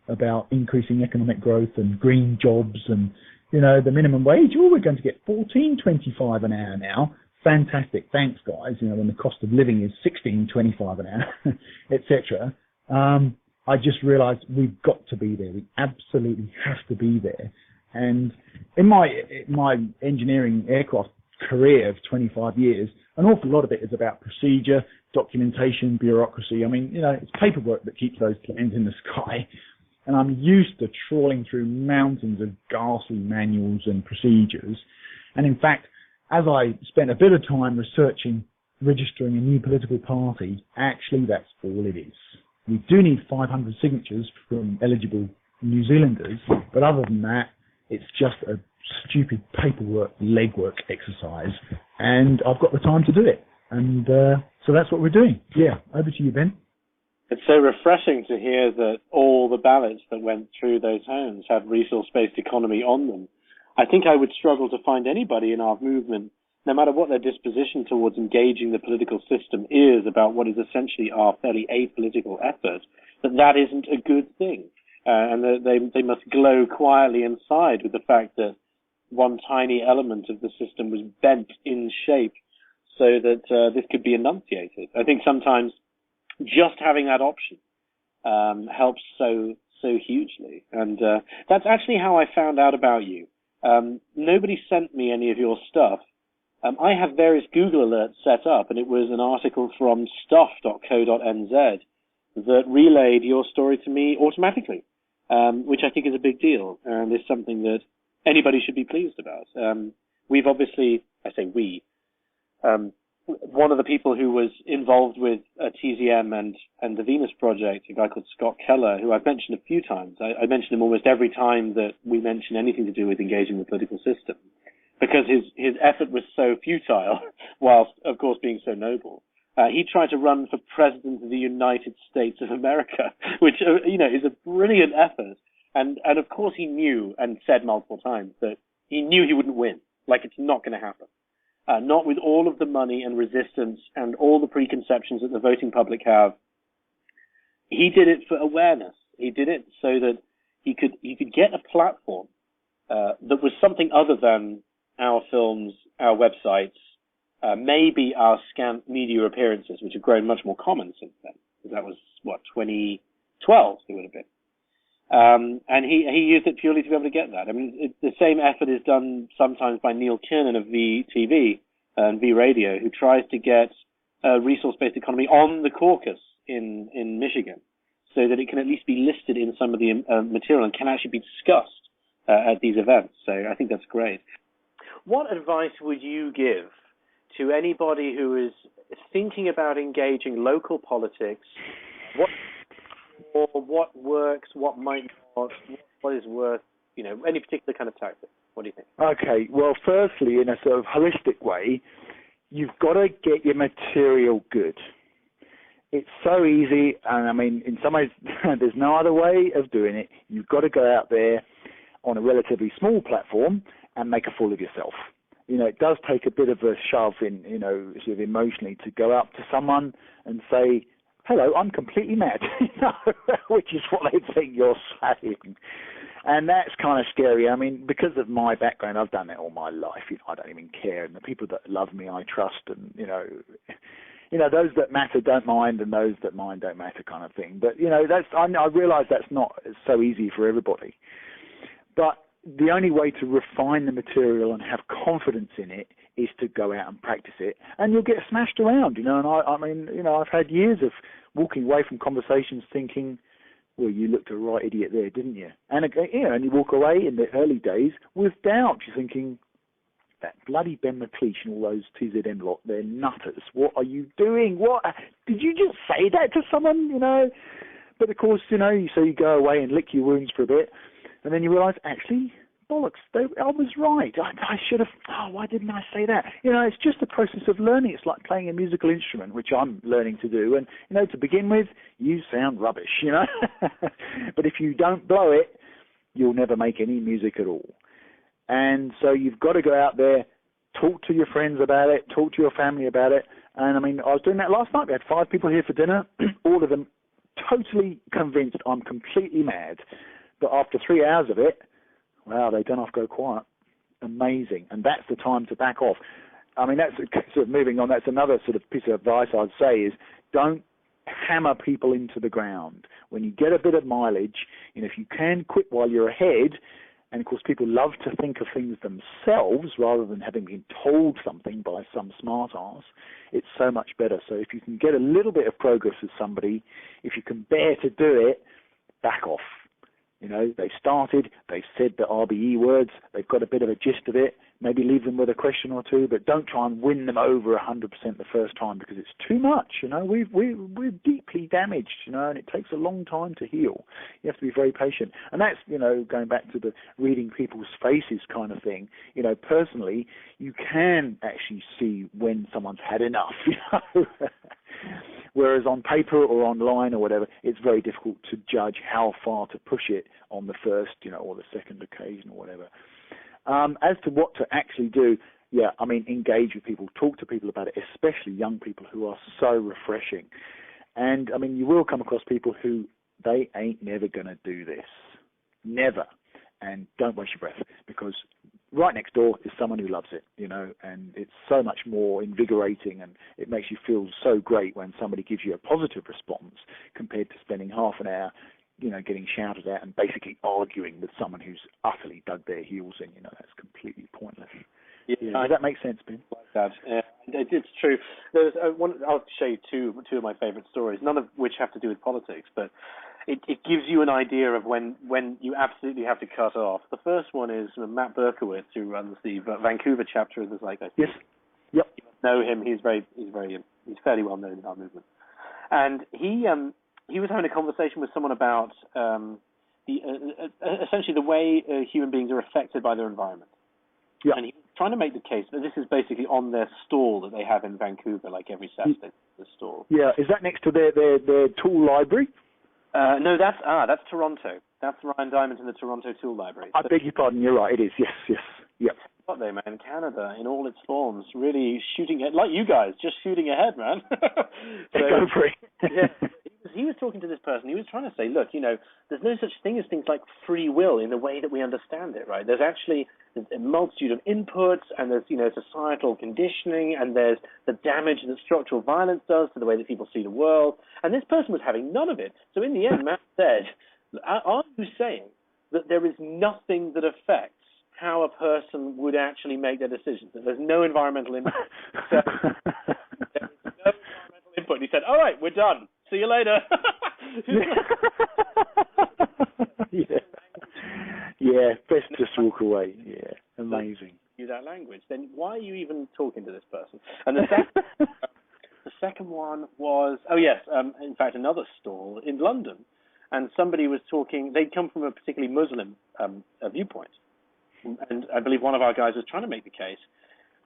about increasing economic growth and green jobs and, the minimum wage, we're going to get $14.25 an hour now. Fantastic. Thanks, guys. When the cost of living is $16.25 an hour, etc. I just realized we've got to be there. We absolutely have to be there. And in my engineering aircraft career of 25 years, an awful lot of it is about procedure, documentation, bureaucracy. I mean, it's paperwork that keeps those planes in the sky. And I'm used to trawling through mountains of ghastly manuals and procedures. And in fact, as I spent a bit of time researching registering a new political party, actually that's all it is. We do need 500 signatures from eligible New Zealanders, but other than that, it's just a stupid paperwork, legwork exercise, and I've got the time to do it. And so that's what we're doing. Yeah, over to you, Ben. It's so refreshing to hear that all the ballots that went through those homes have resource-based economy on them. I think I would struggle to find anybody in our movement, no matter what their disposition towards engaging the political system is about what is essentially our fairly apolitical effort, that isn't a good thing. And that they must glow quietly inside with the fact that one tiny element of the system was bent in shape so that this could be enunciated. I think sometimes just having that option helps so hugely. And that's actually how I found out about you. Nobody sent me any of your stuff. I have various Google alerts set up, and it was an article from stuff.co.nz that relayed your story to me automatically, which I think is a big deal and is something that anybody should be pleased about. We've obviously, I say we, one of the people who was involved with TZM and the Venus Project, a guy called Scott Keller, who I've mentioned a few times. I mention him almost every time that we mention anything to do with engaging the political system, because his effort was so futile, whilst, of course, being so noble. He tried to run for president of the United States of America, which, is a brilliant effort. And of course he knew and said multiple times that he knew he wouldn't win. Like, it's not going to happen. Not with all of the money and resistance and all the preconceptions that the voting public have. He did it for awareness. He did it so that he could get a platform that was something other than our films, our websites, maybe our scant media appearances, which have grown much more common since then. That was, 2012 it would have been. And he used it purely to be able to get that. I mean, the same effort is done sometimes by Neil Kiernan of VTV and V Radio, who tries to get a resource-based economy on the caucus in Michigan, so that it can at least be listed in some of the material and can actually be discussed at these events. So I think that's great. What advice would you give to anybody who is thinking about engaging local politics? What works, what might not, what is worth, any particular kind of tactic? What do you think? Okay, well, firstly, in a sort of holistic way, you've got to get your material good. It's so easy, and I mean, in some ways, there's no other way of doing it. You've got to go out there on a relatively small platform and make a fool of yourself. It does take a bit of a shove in, sort of emotionally, to go up to someone and say, hello, I'm completely mad, which is what they think you're saying. And that's kind of scary. I mean, because of my background, I've done it all my life. I don't even care. And the people that love me, I trust. And, those that matter don't mind, and those that mind don't matter, kind of thing. But, I realise that's not so easy for everybody. But the only way to refine the material and have confidence in it is to go out and practice it, and you'll get smashed around, And I've had years of walking away from conversations thinking, well, you looked a right idiot there, didn't you? And and you walk away in the early days with doubt. You're thinking, that bloody Ben McLeish and all those TZM lot, they're nutters. What are you doing? What did you just say that to someone? But of course, so you go away and lick your wounds for a bit. And then you realise, actually, bollocks, I was right. I should have, why didn't I say that? It's just a process of learning. It's like playing a musical instrument, which I'm learning to do. And, to begin with, you sound rubbish, But if you don't blow it, you'll never make any music at all. And so you've got to go out there, talk to your friends about it, talk to your family about it. And, I mean, I was doing that last night. We had 5 people here for dinner, all of them totally convinced I'm completely mad. But after 3 hours of it, wow, they don't have to go quiet. Amazing. And that's the time to back off. I mean, that's sort of moving on. That's another sort of piece of advice I'd say is don't hammer people into the ground. When you get a bit of mileage, if you can quit while you're ahead, and of course people love to think of things themselves rather than having been told something by some smart ass, it's so much better. So if you can get a little bit of progress with somebody, if you can bear to do it, back off. They've started, they've said the RBE words, they've got a bit of a gist of it, maybe leave them with a question or two, but don't try and win them over 100% the first time, because it's too much. We're deeply damaged, and it takes a long time to heal. You have to be very patient. And that's, going back to the reading people's faces kind of thing, personally, you can actually see when someone's had enough, Whereas on paper or online or whatever, it's very difficult to judge how far to push it on the first, or the second occasion or whatever. As to what to actually do, engage with people, talk to people about it, especially young people who are so refreshing. And, you will come across people who, they ain't never going to do this. Never. And don't waste your breath, because right next door is someone who loves it, and it's so much more invigorating, and it makes you feel so great when somebody gives you a positive response compared to spending half an hour, getting shouted at and basically arguing with someone who's utterly dug their heels in. That's completely pointless. Yeah, does that make sense, Ben? Like that. It's true. There's I'll show you two of my favourite stories, none of which have to do with politics, but it gives you an idea of when you absolutely have to cut off. The first one is Matt Berkowitz, who runs the Vancouver chapter of the Zeitgeist. Yes. Yep. You know him. He's fairly well known in our movement, and he was having a conversation with someone about essentially the way human beings are affected by their environment. Yeah. And he was trying to make the case that this is basically on their stall that they have in Vancouver, like every Saturday, the stall. Yeah, is that next to their tool library? No, that's Toronto. That's Ryan Diamond in the Toronto Tool Library. I beg your pardon, you're right, it is, yes. Yep. What they, man, Canada in all its forms, really shooting ahead, like you guys, just shooting ahead, man. So, go for it. Yeah. He was talking to this person. He was trying to say, look, there's no such thing as things like free will in the way that we understand it, right? There's actually a multitude of inputs, and there's, societal conditioning, and there's the damage that structural violence does to the way that people see the world. And this person was having none of it. So in the end, Matt said, are you saying that there is nothing that affects how a person would actually make their decisions, that there's no environmental input? So, there is no environmental input. And he said, all right, we're done. See you later. Yeah, best just walk away. Yeah, amazing. Use that language. Then why are you even talking to this person? And the second one was, in fact, another stall in London, and somebody was talking. They'd come from a particularly Muslim viewpoint, and I believe one of our guys was trying to make the case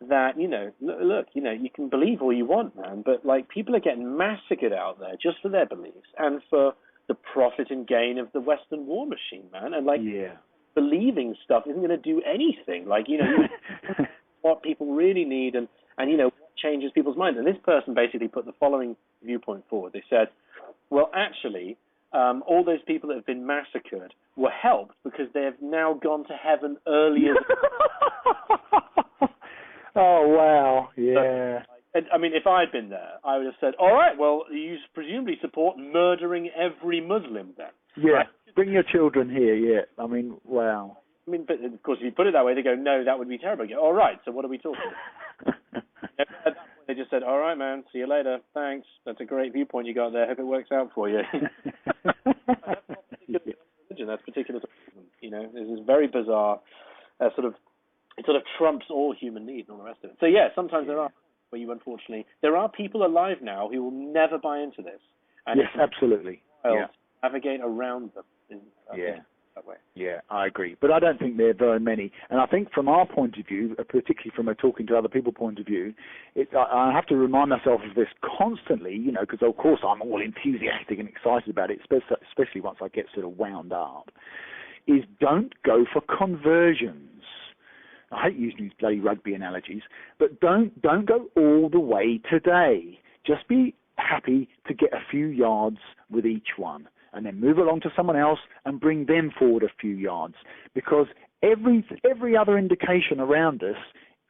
that, look, you can believe all you want, man, but people are getting massacred out there just for their beliefs and for the profit and gain of the Western war machine, man. And believing stuff isn't going to do anything. What people really need and what changes people's minds. And this person basically put the following viewpoint forward. They said, well, actually, all those people that have been massacred were helped because they have now gone to heaven earlier. Oh, wow. Yeah. If I had been there, I would have said, all right, well, you presumably support murdering every Muslim then. Yeah. Right? Bring your children here, yeah. Wow. But of course, if you put it that way, they go, no, that would be terrible. You go, all right, so what are we talking about? At that point, they just said, all right, man, see you later. Thanks. That's a great viewpoint you got there. Hope it works out for you. That's not particular religion. That's particular religion. This is very bizarre. It sort of trumps all human need and all the rest of it. So, sometimes there are where you, unfortunately, there are people alive now who will never buy into this. And yes, absolutely. Yeah. Navigate around them. That way. Yeah, I agree. But I don't think there are very many. And I think from our point of view, particularly from a talking to other people point of view, I have to remind myself of this constantly, because of course I'm all enthusiastic and excited about it, especially once I get sort of wound up, is don't go for conversions. I hate using these bloody rugby analogies, but don't go all the way today. Just be happy to get a few yards with each one, and then move along to someone else and bring them forward a few yards, because every other indication around us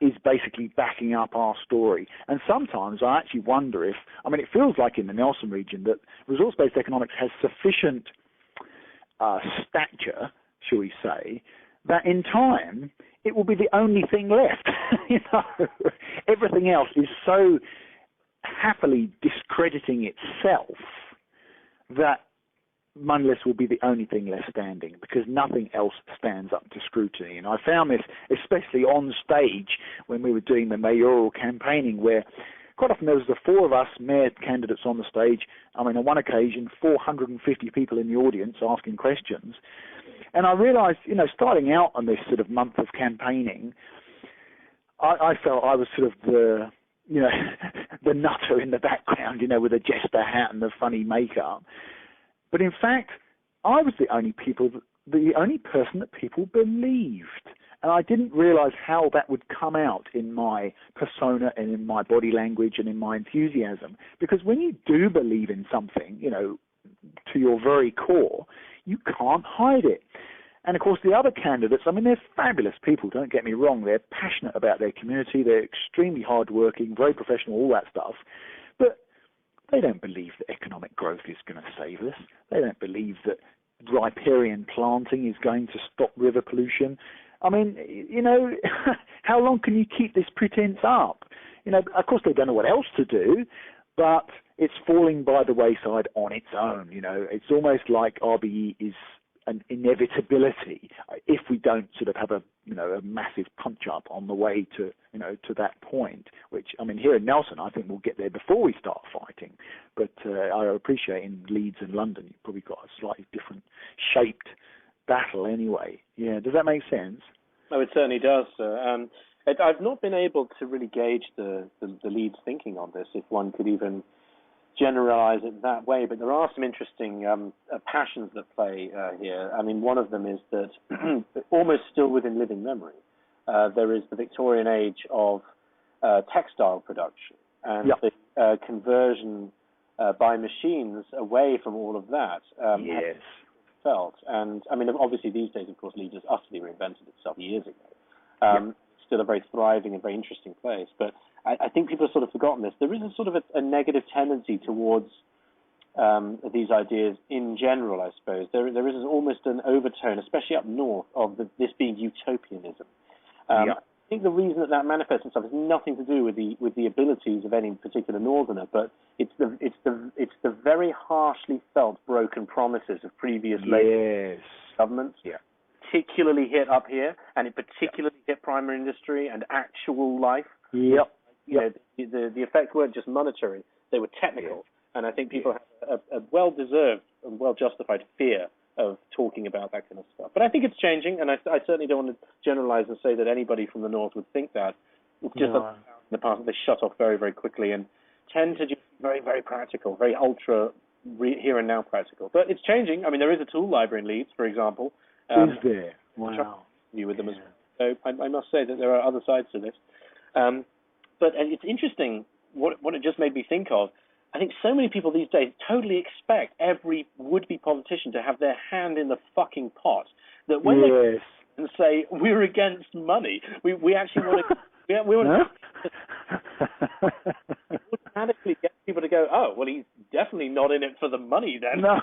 is basically backing up our story. And sometimes I actually wonder if, it feels like in the Nelson region that resource-based economics has sufficient stature, shall we say, that in time it will be the only thing left. Everything else is so happily discrediting itself that moneyless will be the only thing left standing, because nothing else stands up to scrutiny. And I found this especially on stage when we were doing the mayoral campaigning, where quite often there was the four of us mayor candidates on the stage. On one occasion, 450 people in the audience asking questions. And I realised, starting out on this sort of month of campaigning, I felt I was sort of the nutter in the background, with a jester hat and the funny makeup. But in fact, I was the only person that people believed. And I didn't realise how that would come out in my persona and in my body language and in my enthusiasm. Because when you do believe in something, to your very core, you can't hide it. And of course, the other candidates, they're fabulous people, don't get me wrong. They're passionate about their community. They're extremely hardworking, very professional, all that stuff. But they don't believe that economic growth is going to save us. They don't believe that riparian planting is going to stop river pollution. How long can you keep this pretense up? Of course, they don't know what else to do, but it's falling by the wayside on its own. It's almost like RBE is an inevitability if we don't sort of have a massive punch up on the way to to that point, which here in Nelson I think we'll get there before we start fighting, but I appreciate in Leeds and London you've probably got a slightly different shaped battle anyway. Does that make sense? No, it certainly does, sir. I've not been able to really gauge the Leeds thinking on this, if one could even generalize it that way, but there are some interesting passions that play here. One of them is that almost still within living memory, there is the Victorian age of textile production and the conversion by machines away from all of that. Yes. Felt. And obviously these days, of course, Leeds has utterly reinvented itself years ago. Still a very thriving and very interesting place, but I think people have sort of forgotten this. There is a sort of a negative tendency towards these ideas in general, I suppose. There is almost an overtone, especially up north, of this being utopianism. I think the reason that manifests itself has nothing to do with the abilities of any particular northerner, but it's the very harshly felt broken promises of previous Labour governments. Particularly hit up here, and it particularly hit primary industry and actual life. The effects weren't just monetary; they were technical, and I think people have a well-deserved and well-justified fear of talking about that kind of stuff. But I think it's changing, and I certainly don't want to generalize and say that anybody from the north would think that. It's just in the past they shut off very, very quickly and tend to just be very, very practical, very ultra here and now practical. But it's changing. There is a tool library in Leeds, for example. Is there? Wow. With them as well. So I must say that there are other sides to this. But it's interesting what it just made me think of. I think so many people these days totally expect every would-be politician to have their hand in the fucking pot. That when they and say we're against money, we actually want to we want to automatically get people to go, oh well, he's definitely not in it for the money then. No.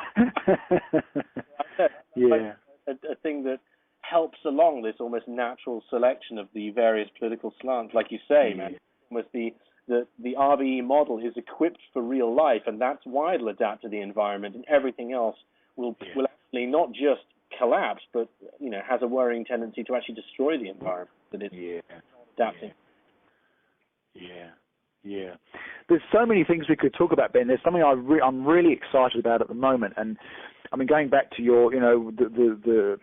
A thing that helps along this almost natural selection of the various political slants, like you say, man. Almost the RBE model is equipped for real life, and that's why it'll adapt to the environment, and everything else will actually not just collapse, but has a worrying tendency to actually destroy the environment that it's adapting. There's so many things we could talk about, Ben. There's something I'm really excited about at the moment, and going back to your, the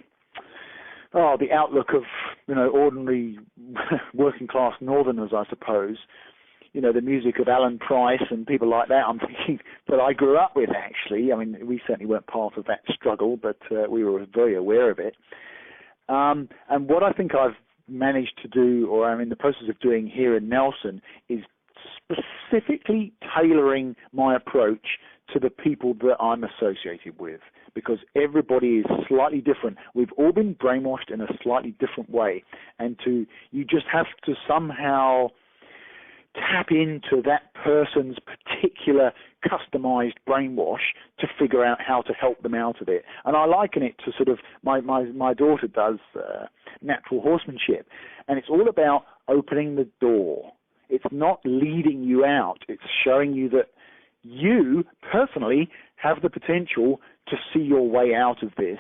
outlook of, ordinary working class northerners, I suppose. The music of Alan Price and people like that. I'm thinking that I grew up with, actually. We certainly weren't part of that struggle, but we were very aware of it. And what I think I've managed to do, or I'm in the process of doing here in Nelson, is specifically tailoring my approach to the people that I'm associated with. because everybody is slightly different. We've all been brainwashed in a slightly different way, and you just have to somehow tap into that person's particular customized brainwash to figure out how to help them out of it. And I liken it to sort of my daughter does natural horsemanship, and it's all about opening the door. It's not leading you out. It's showing you that you personally have the potential to see your way out of this.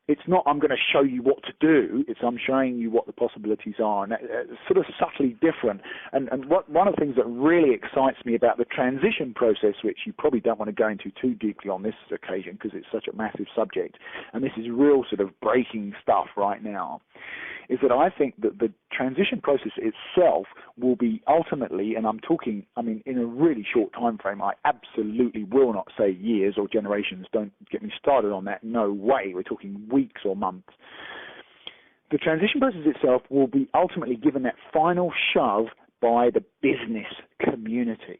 It's not, I'm going to show you what to do. It's, I'm showing you what the possibilities are. And it's sort of subtly different. And one of the things that really excites me about the transition process, which you probably don't want to go into too deeply on this occasion because it's such a massive subject, and this is real sort of breaking stuff right now, is that I think that the transition process itself will be ultimately, and I'm talking, I mean, in a really short time frame, I absolutely will not say years or generations, don't get me started on that, no way, we're talking weeks or months. The transition process itself will be ultimately given that final shove by the business community.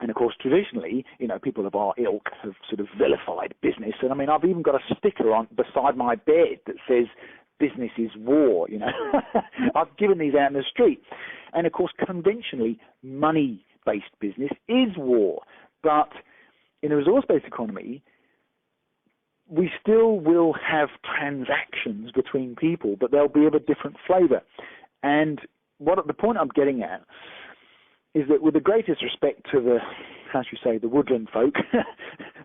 And of course, traditionally, you know, people of our ilk have sort of vilified business. And I mean, I've even got a sticker on beside my bed that says, business is war, you know. I've given these out in the street. And of course, conventionally, money-based business is war. But in a resource-based economy, we still will have transactions between people, but they'll be of a different flavor. And the point I'm getting at is that with the greatest respect to the, how should you say, the woodland folk,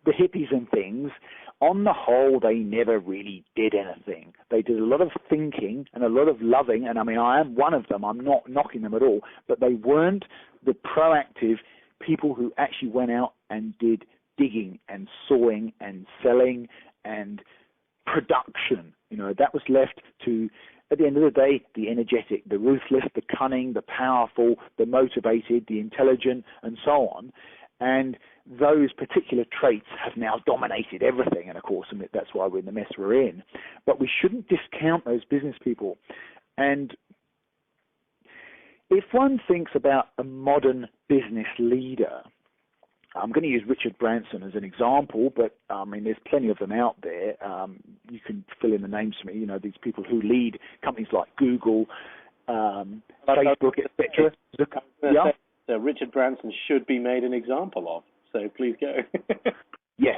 the hippies and things, on the whole, they never really did anything. They did a lot of thinking and a lot of loving, and I mean, I am one of them. I'm not knocking them at all, but they weren't the proactive people who actually went out and did digging and sawing and selling and production. You know, that was left to, at the end of the day, the energetic, the ruthless, the cunning, the powerful, the motivated, the intelligent, and so on. And those particular traits have now dominated everything, and of course, that's why we're in the mess we're in. But we shouldn't discount those business people. And if one thinks about a modern business leader, I'm going to use Richard Branson as an example, but I mean, there's plenty of them out there. You can fill in the names for me. You know, these people who lead companies like Google, Facebook, etc. Yeah. So Richard Branson should be made an example of. So please go. Yes.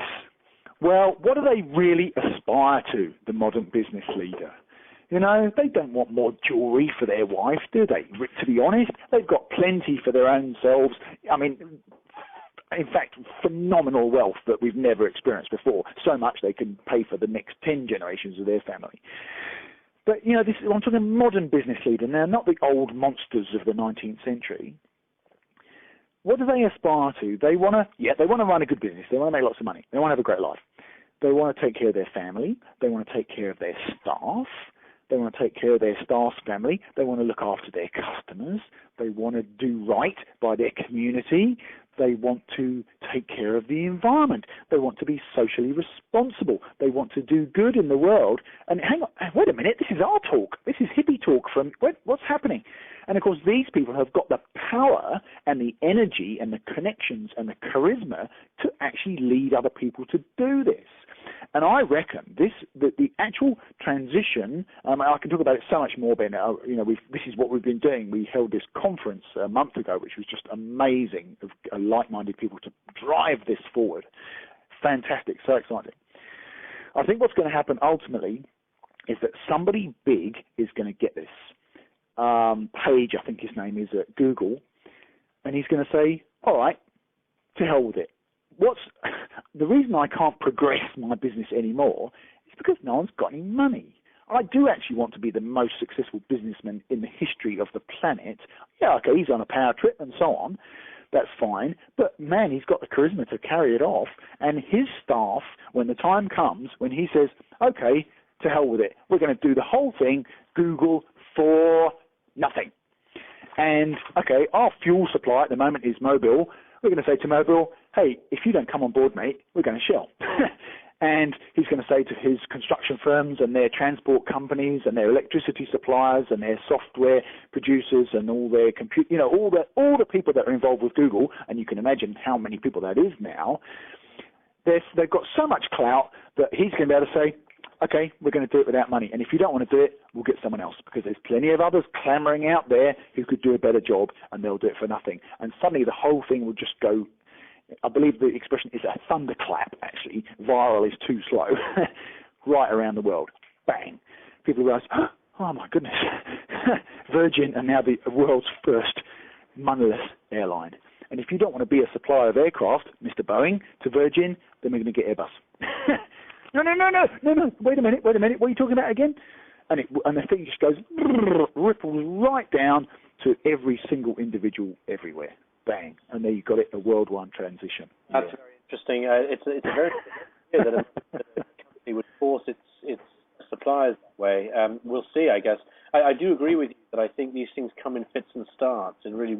Well, what do they really aspire to, the modern business leader? You know, they don't want more jewelry for their wife, do they? To be honest, they've got plenty for their own selves. I mean, in fact, phenomenal wealth that we've never experienced before. So much they can pay for the next 10 generations of their family. But, you know, I'm talking modern business leader now, not the old monsters of the 19th century. What do they aspire to? They want to run a good business. They want to make lots of money. They want to have a great life. They want to take care of their family. They want to take care of their staff. They want to take care of their staff's family. They want to look after their customers. They want to do right by their community. They want to take care of the environment. They want to be socially responsible. They want to do good in the world. And hang on, wait a minute, this is our talk. This is hippie talk from, what's happening? And of course, these people have got the power and the energy and the connections and the charisma to actually lead other people to do this. And I reckon that the actual transition, I can talk about it so much more, Ben. You know, this is what we've been doing. We held this conference a month ago, which was just amazing, of like-minded people to drive this forward. Fantastic, so exciting. I think what's going to happen ultimately is that somebody big is going to get this. Page, I think his name is, at Google, and he's going to say, all right, to hell with it. The reason I can't progress my business anymore is because no one's got any money. I do actually want to be the most successful businessman in the history of the planet. Yeah, okay, he's on a power trip and so on. That's fine. But, man, he's got the charisma to carry it off. And his staff, when the time comes, when he says, okay, to hell with it, we're going to do the whole thing, Google for nothing. And, okay, our fuel supply at the moment is Mobil. We're going to say to Mobil, hey, if you don't come on board, mate, we're going to shell. And he's going to say to his construction firms and their transport companies and their electricity suppliers and their software producers and all their all the people that are involved with Google, and you can imagine how many people that is now, they've got so much clout that he's going to be able to say, okay, we're going to do it without money. And if you don't want to do it, we'll get someone else, because there's plenty of others clamoring out there who could do a better job, and they'll do it for nothing. And suddenly the whole thing will just go, I believe the expression is a thunderclap, actually. Viral is too slow. Right around the world. Bang. People realize, oh my goodness, Virgin are now the world's first moneyless airline. And if you don't want to be a supplier of aircraft, Mr. Boeing, to Virgin, then we're going to get Airbus. No, wait a minute, what are you talking about again? And the thing just goes, ripples right down to every single individual everywhere. Bang. And there you've got it, a worldwide transition. That's very interesting. It's a very idea that a company would force its suppliers that way. We'll see, I guess. I do agree with you that I think these things come in fits and starts, and really,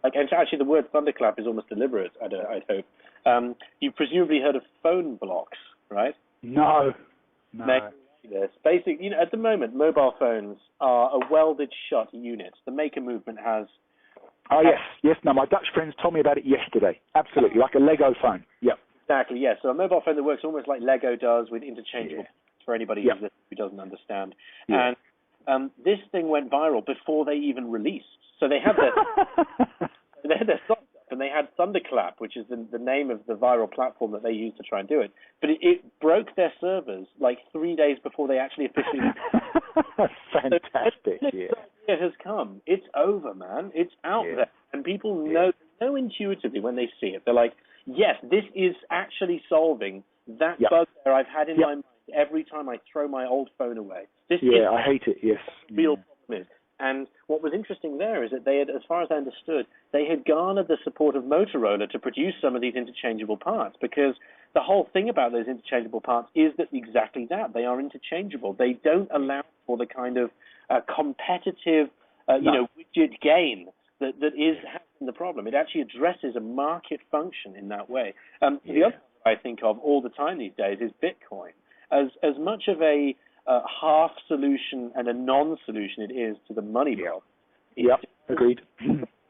like, and actually the word thunderclap is almost deliberate, I'd hope. You've presumably heard of phone blocks, right? No. Basically, at the moment, mobile phones are a welded shut unit. The maker movement has... Oh, yes. No, my Dutch friends told me about it yesterday. Absolutely, like a Lego phone. Yep. Exactly, yes. So a mobile phone that works almost like Lego does, with interchangeable for anybody who doesn't understand. Yeah. And this thing went viral before they even released. So they had their soft stuff, and they had Thunderclap, which is the name of the viral platform that they used to try and do it. But it broke their servers like 3 days before they actually officially... Fantastic, so it has come. It's over, man. It's out there. And people know intuitively when they see it. They're like, yes, this is actually solving that bug there I've had in my mind every time I throw my old phone away. This is I hate it, yes. Real problem is. And what was interesting there is that they had, as far as I understood, they had garnered the support of Motorola to produce some of these interchangeable parts, because the whole thing about those interchangeable parts is that exactly that. They are interchangeable. They don't allow for the kind of competitive, widget gain that is having the problem. It actually addresses a market function in that way. The other thing I think of all the time these days is Bitcoin. As much of a half solution and a non-solution it is to the money problem. Yep, agreed.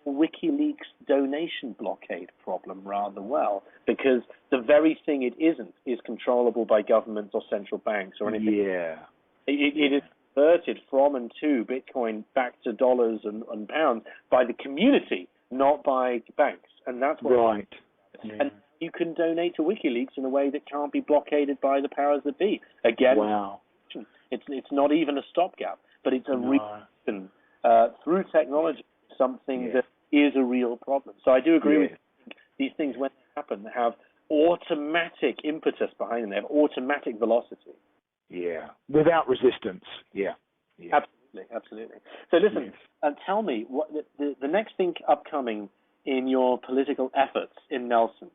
WikiLeaks donation blockade problem rather well, because the very thing it isn't is controllable by governments or central banks or anything. Yeah. It is converted from and to Bitcoin back to dollars and pounds by the community, not by banks. And that's what right. And you can donate to WikiLeaks in a way that can't be blockaded by the powers that be. Again, wow. It's not even a stopgap, but it's a reason through technology, something that is a real problem. So I do agree with you. These things, when they happen, have automatic impetus behind them. They have automatic velocity. Yeah, without resistance. Yeah. Absolutely. So listen, tell me, what the next thing upcoming in your political efforts in Nelson,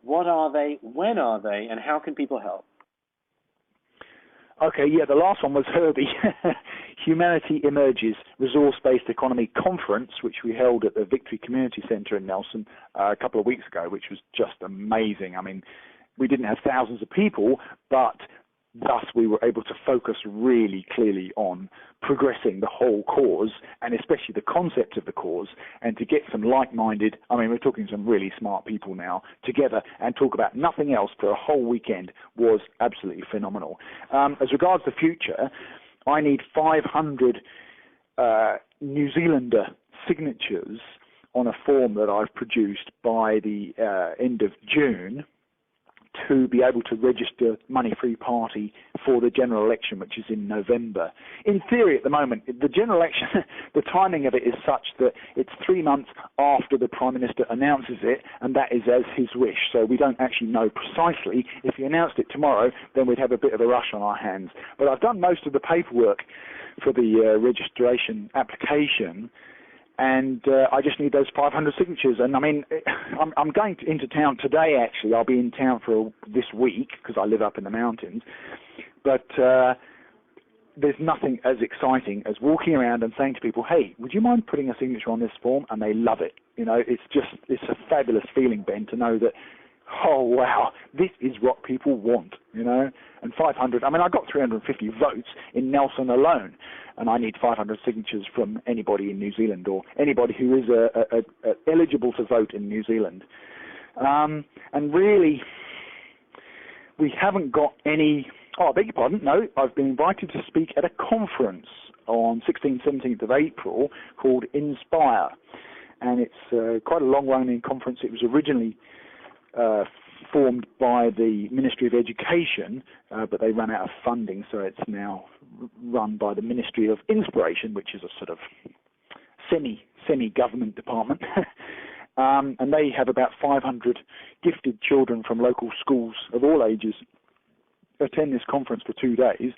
what are they, when are they, and how can people help? Okay, the last one was Herbie, Humanity Emerges Resource-Based Economy Conference, which we held at the Victory Community Centre in Nelson a couple of weeks ago, which was just amazing. I mean, we didn't have thousands of people, but thus we were able to focus really clearly on progressing the whole cause, and especially the concept of the cause, and to get some like-minded, I mean, we're talking some really smart people now, together and talk about nothing else for a whole weekend was absolutely phenomenal. As regards the future, I need 500 New Zealander signatures on a form that I've produced by the end of June, to be able to register Money-Free Party for the general election, which is in November. In theory, at the moment, the general election, the timing of it is such that it's 3 months after the Prime Minister announces it, and that is as his wish. So we don't actually know precisely. If he announced it tomorrow, then we'd have a bit of a rush on our hands. But I've done most of the paperwork for the registration application, and I just need those 500 signatures. And I mean, I'm going into town today, actually. I'll be in town for this week because I live up in the mountains. But there's nothing as exciting as walking around and saying to people, hey, would you mind putting a signature on this form? And they love it. It's a fabulous feeling, Ben, to know that, oh, wow, this is what people want, And 500, I mean, I got 350 votes in Nelson alone, and I need 500 signatures from anybody in New Zealand or anybody who is eligible to vote in New Zealand. And really, we haven't got any... Oh, I beg your pardon. No, I've been invited to speak at a conference on 16th, 17th of April called Inspire. And it's quite a long-running conference. It was originally formed by the Ministry of Education, but they ran out of funding, so it's now run by the Ministry of Inspiration, which is a sort of semi-government department. And they have about 500 gifted children from local schools of all ages attend this conference for 2 days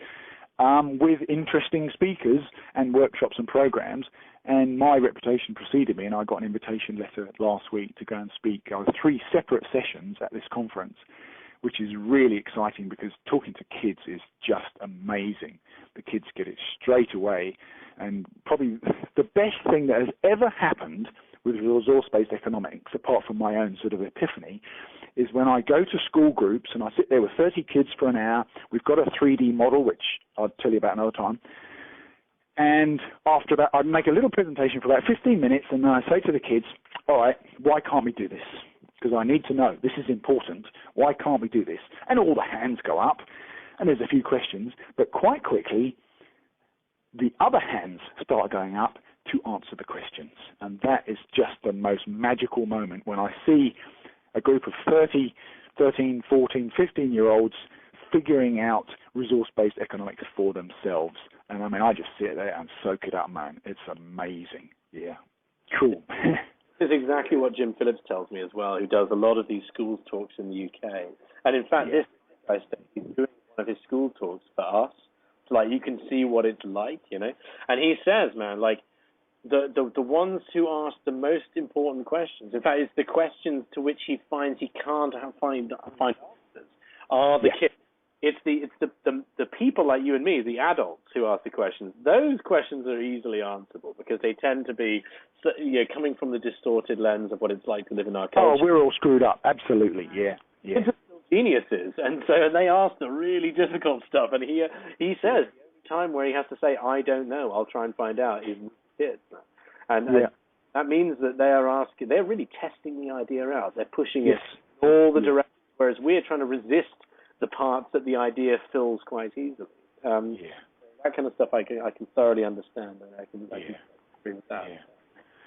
with interesting speakers and workshops and programs. And my reputation preceded me, and I got an invitation letter last week to go and speak. I was 3 separate sessions at this conference, which is really exciting because talking to kids is just amazing. The kids get it straight away. And probably the best thing that has ever happened with resource-based economics, apart from my own sort of epiphany, is when I go to school groups and I sit there with 30 kids for an hour. We've got a 3D model, which I'll tell you about another time. And after that, I'd make a little presentation for about 15 minutes, and then I say to the kids, all right, why can't we do this? Because I need to know. This is important. Why can't we do this? And all the hands go up, and there's a few questions. But quite quickly, the other hands start going up to answer the questions. And that is just the most magical moment when I see a group of 30, 13, 14, 15-year-olds figuring out resource-based economics for themselves. And I mean, I just sit there and soak it up, man. It's amazing. Yeah. Cool. This is exactly what Jim Phillips tells me as well, who does a lot of these schools talks in the UK. And in fact, this guy he's doing one of his school talks for us. So, like, you can see what it's like, you know. And he says, man, like, the ones who ask the most important questions, in fact, it's the questions to which he finds he can't find answers, are the kids. It's the people like you and me, the adults, who ask the questions. Those questions are easily answerable because they tend to be, you know, coming from the distorted lens of what it's like to live in our culture. Oh, we're all screwed up. Absolutely, yeah. Kids are still geniuses, and so they ask the really difficult stuff. And he says the time where he has to say, "I don't know, I'll try and find out," is kids, and that means that they're really testing the idea out. They're pushing it in all the directions, whereas we're trying to resist the parts that the idea fills quite easily. That kind of stuff I can thoroughly understand, and I can agree with that.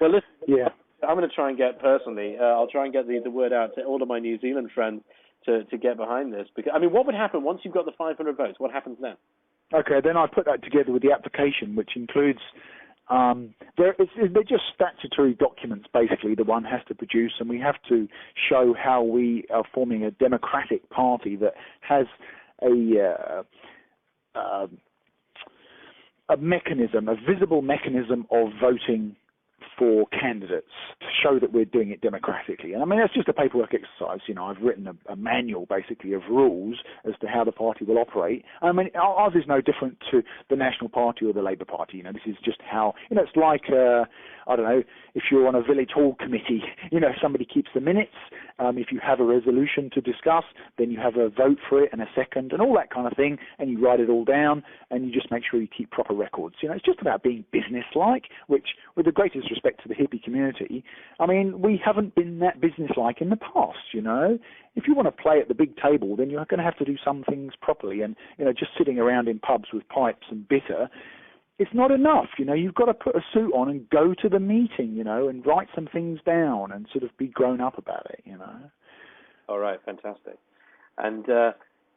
Well, listen, I'm going to try and get personally. I'll try and get the word out to all of my New Zealand friends to get behind this. Because I mean, what would happen once you've got the 500 votes? What happens then? Okay, then I put that together with the application, which includes they're just statutory documents, basically, the one has to produce, and we have to show how we are forming a democratic party that has a mechanism, a visible mechanism of voting for candidates to show that we're doing it democratically. And I mean, that's just a paperwork exercise. You know, I've written a manual, basically, of rules as to how the party will operate. I mean, ours is no different to the National Party or the Labour Party. You know, this is just how, you know, it's like, I don't know, if you're on a village hall committee, you know, somebody keeps the minutes. If you have a resolution to discuss, then you have a vote for it and a second and all that kind of thing, and you write it all down, and you just make sure you keep proper records. You know, it's just about being business-like, which, with the greatest respect to the hippie community, I mean, we haven't been that business-like in the past, you know. If you want to play at the big table, then you're going to have to do some things properly, and, you know, just sitting around in pubs with pipes and bitter, it's not enough, you know. You've got to put a suit on and go to the meeting, you know, and write some things down and sort of be grown up about it, you know. All right, fantastic. And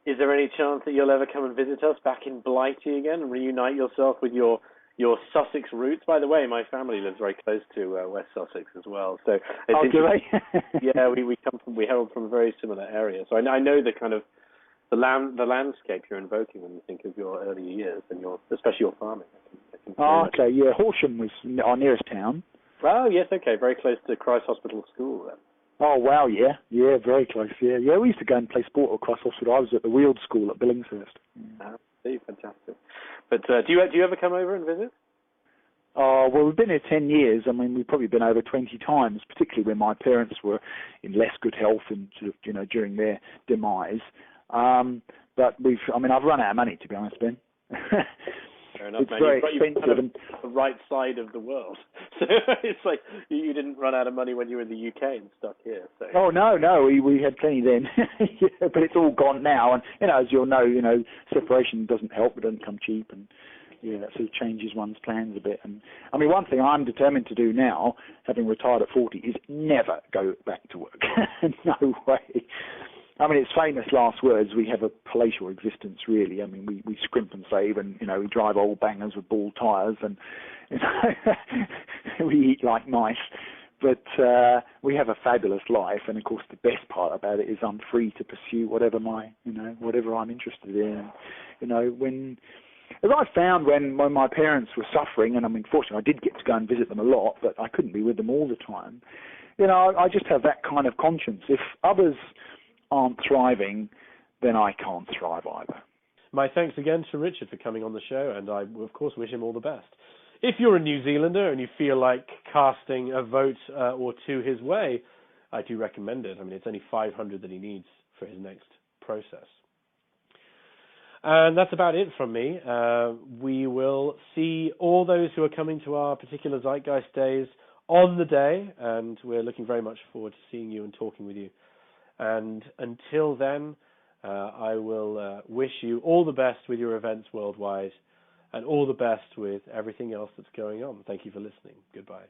is there any chance that you'll ever come and visit us back in Blighty again and reunite yourself with your Sussex roots? By the way, my family lives very close to West Sussex as well. So it's do they? Yeah, we hail from a very similar area. So I know the kind of the landscape you're invoking when you think of your earlier years and especially your farming. Okay, yeah, Horsham was our nearest town. Oh, yes, okay, very close to Christ Hospital School then. Oh, wow, yeah, very close, yeah. We used to go and play sport at Christ Hospital. I was at the Weald School at Billingshurst. See, fantastic. But do you ever come over and visit? Oh, well, we've been here 10 years. I mean, we've probably been over 20 times, particularly when my parents were in less good health and sort of, you know, during their demise. But I've run out of money, to be honest, Ben. Fair enough, it's man. very You've expensive. kind of the right side of the world. So it's like you didn't run out of money when you were in the UK and stuck here. So. Oh no, we had plenty then, yeah, but it's all gone now. And as you'll know, separation doesn't help; it doesn't come cheap, and that sort of changes one's plans a bit. And I mean, one thing I'm determined to do now, having retired at 40, is never go back to work. No way. I mean, it's famous last words. We have a palatial existence, really. I mean, we scrimp and save, and we drive old bangers with bald tyres, and we eat like mice. But we have a fabulous life, and of course, the best part about it is I'm free to pursue whatever whatever I'm interested in. As I found when my parents were suffering, and I mean, fortunately, I did get to go and visit them a lot, but I couldn't be with them all the time. I just have that kind of conscience. If others aren't thriving, then I can't thrive either. My thanks again to Richard for coming on the show, and I, of course, wish him all the best. If you're a New Zealander and you feel like casting a vote or two his way, I do recommend it. I mean, it's only 500 that he needs for his next process. And that's about it from me. We will see all those who are coming to our particular Zeitgeist days on the day, and we're looking very much forward to seeing you and talking with you. And until then, I will wish you all the best with your events worldwide and all the best with everything else that's going on. Thank you for listening. Goodbye.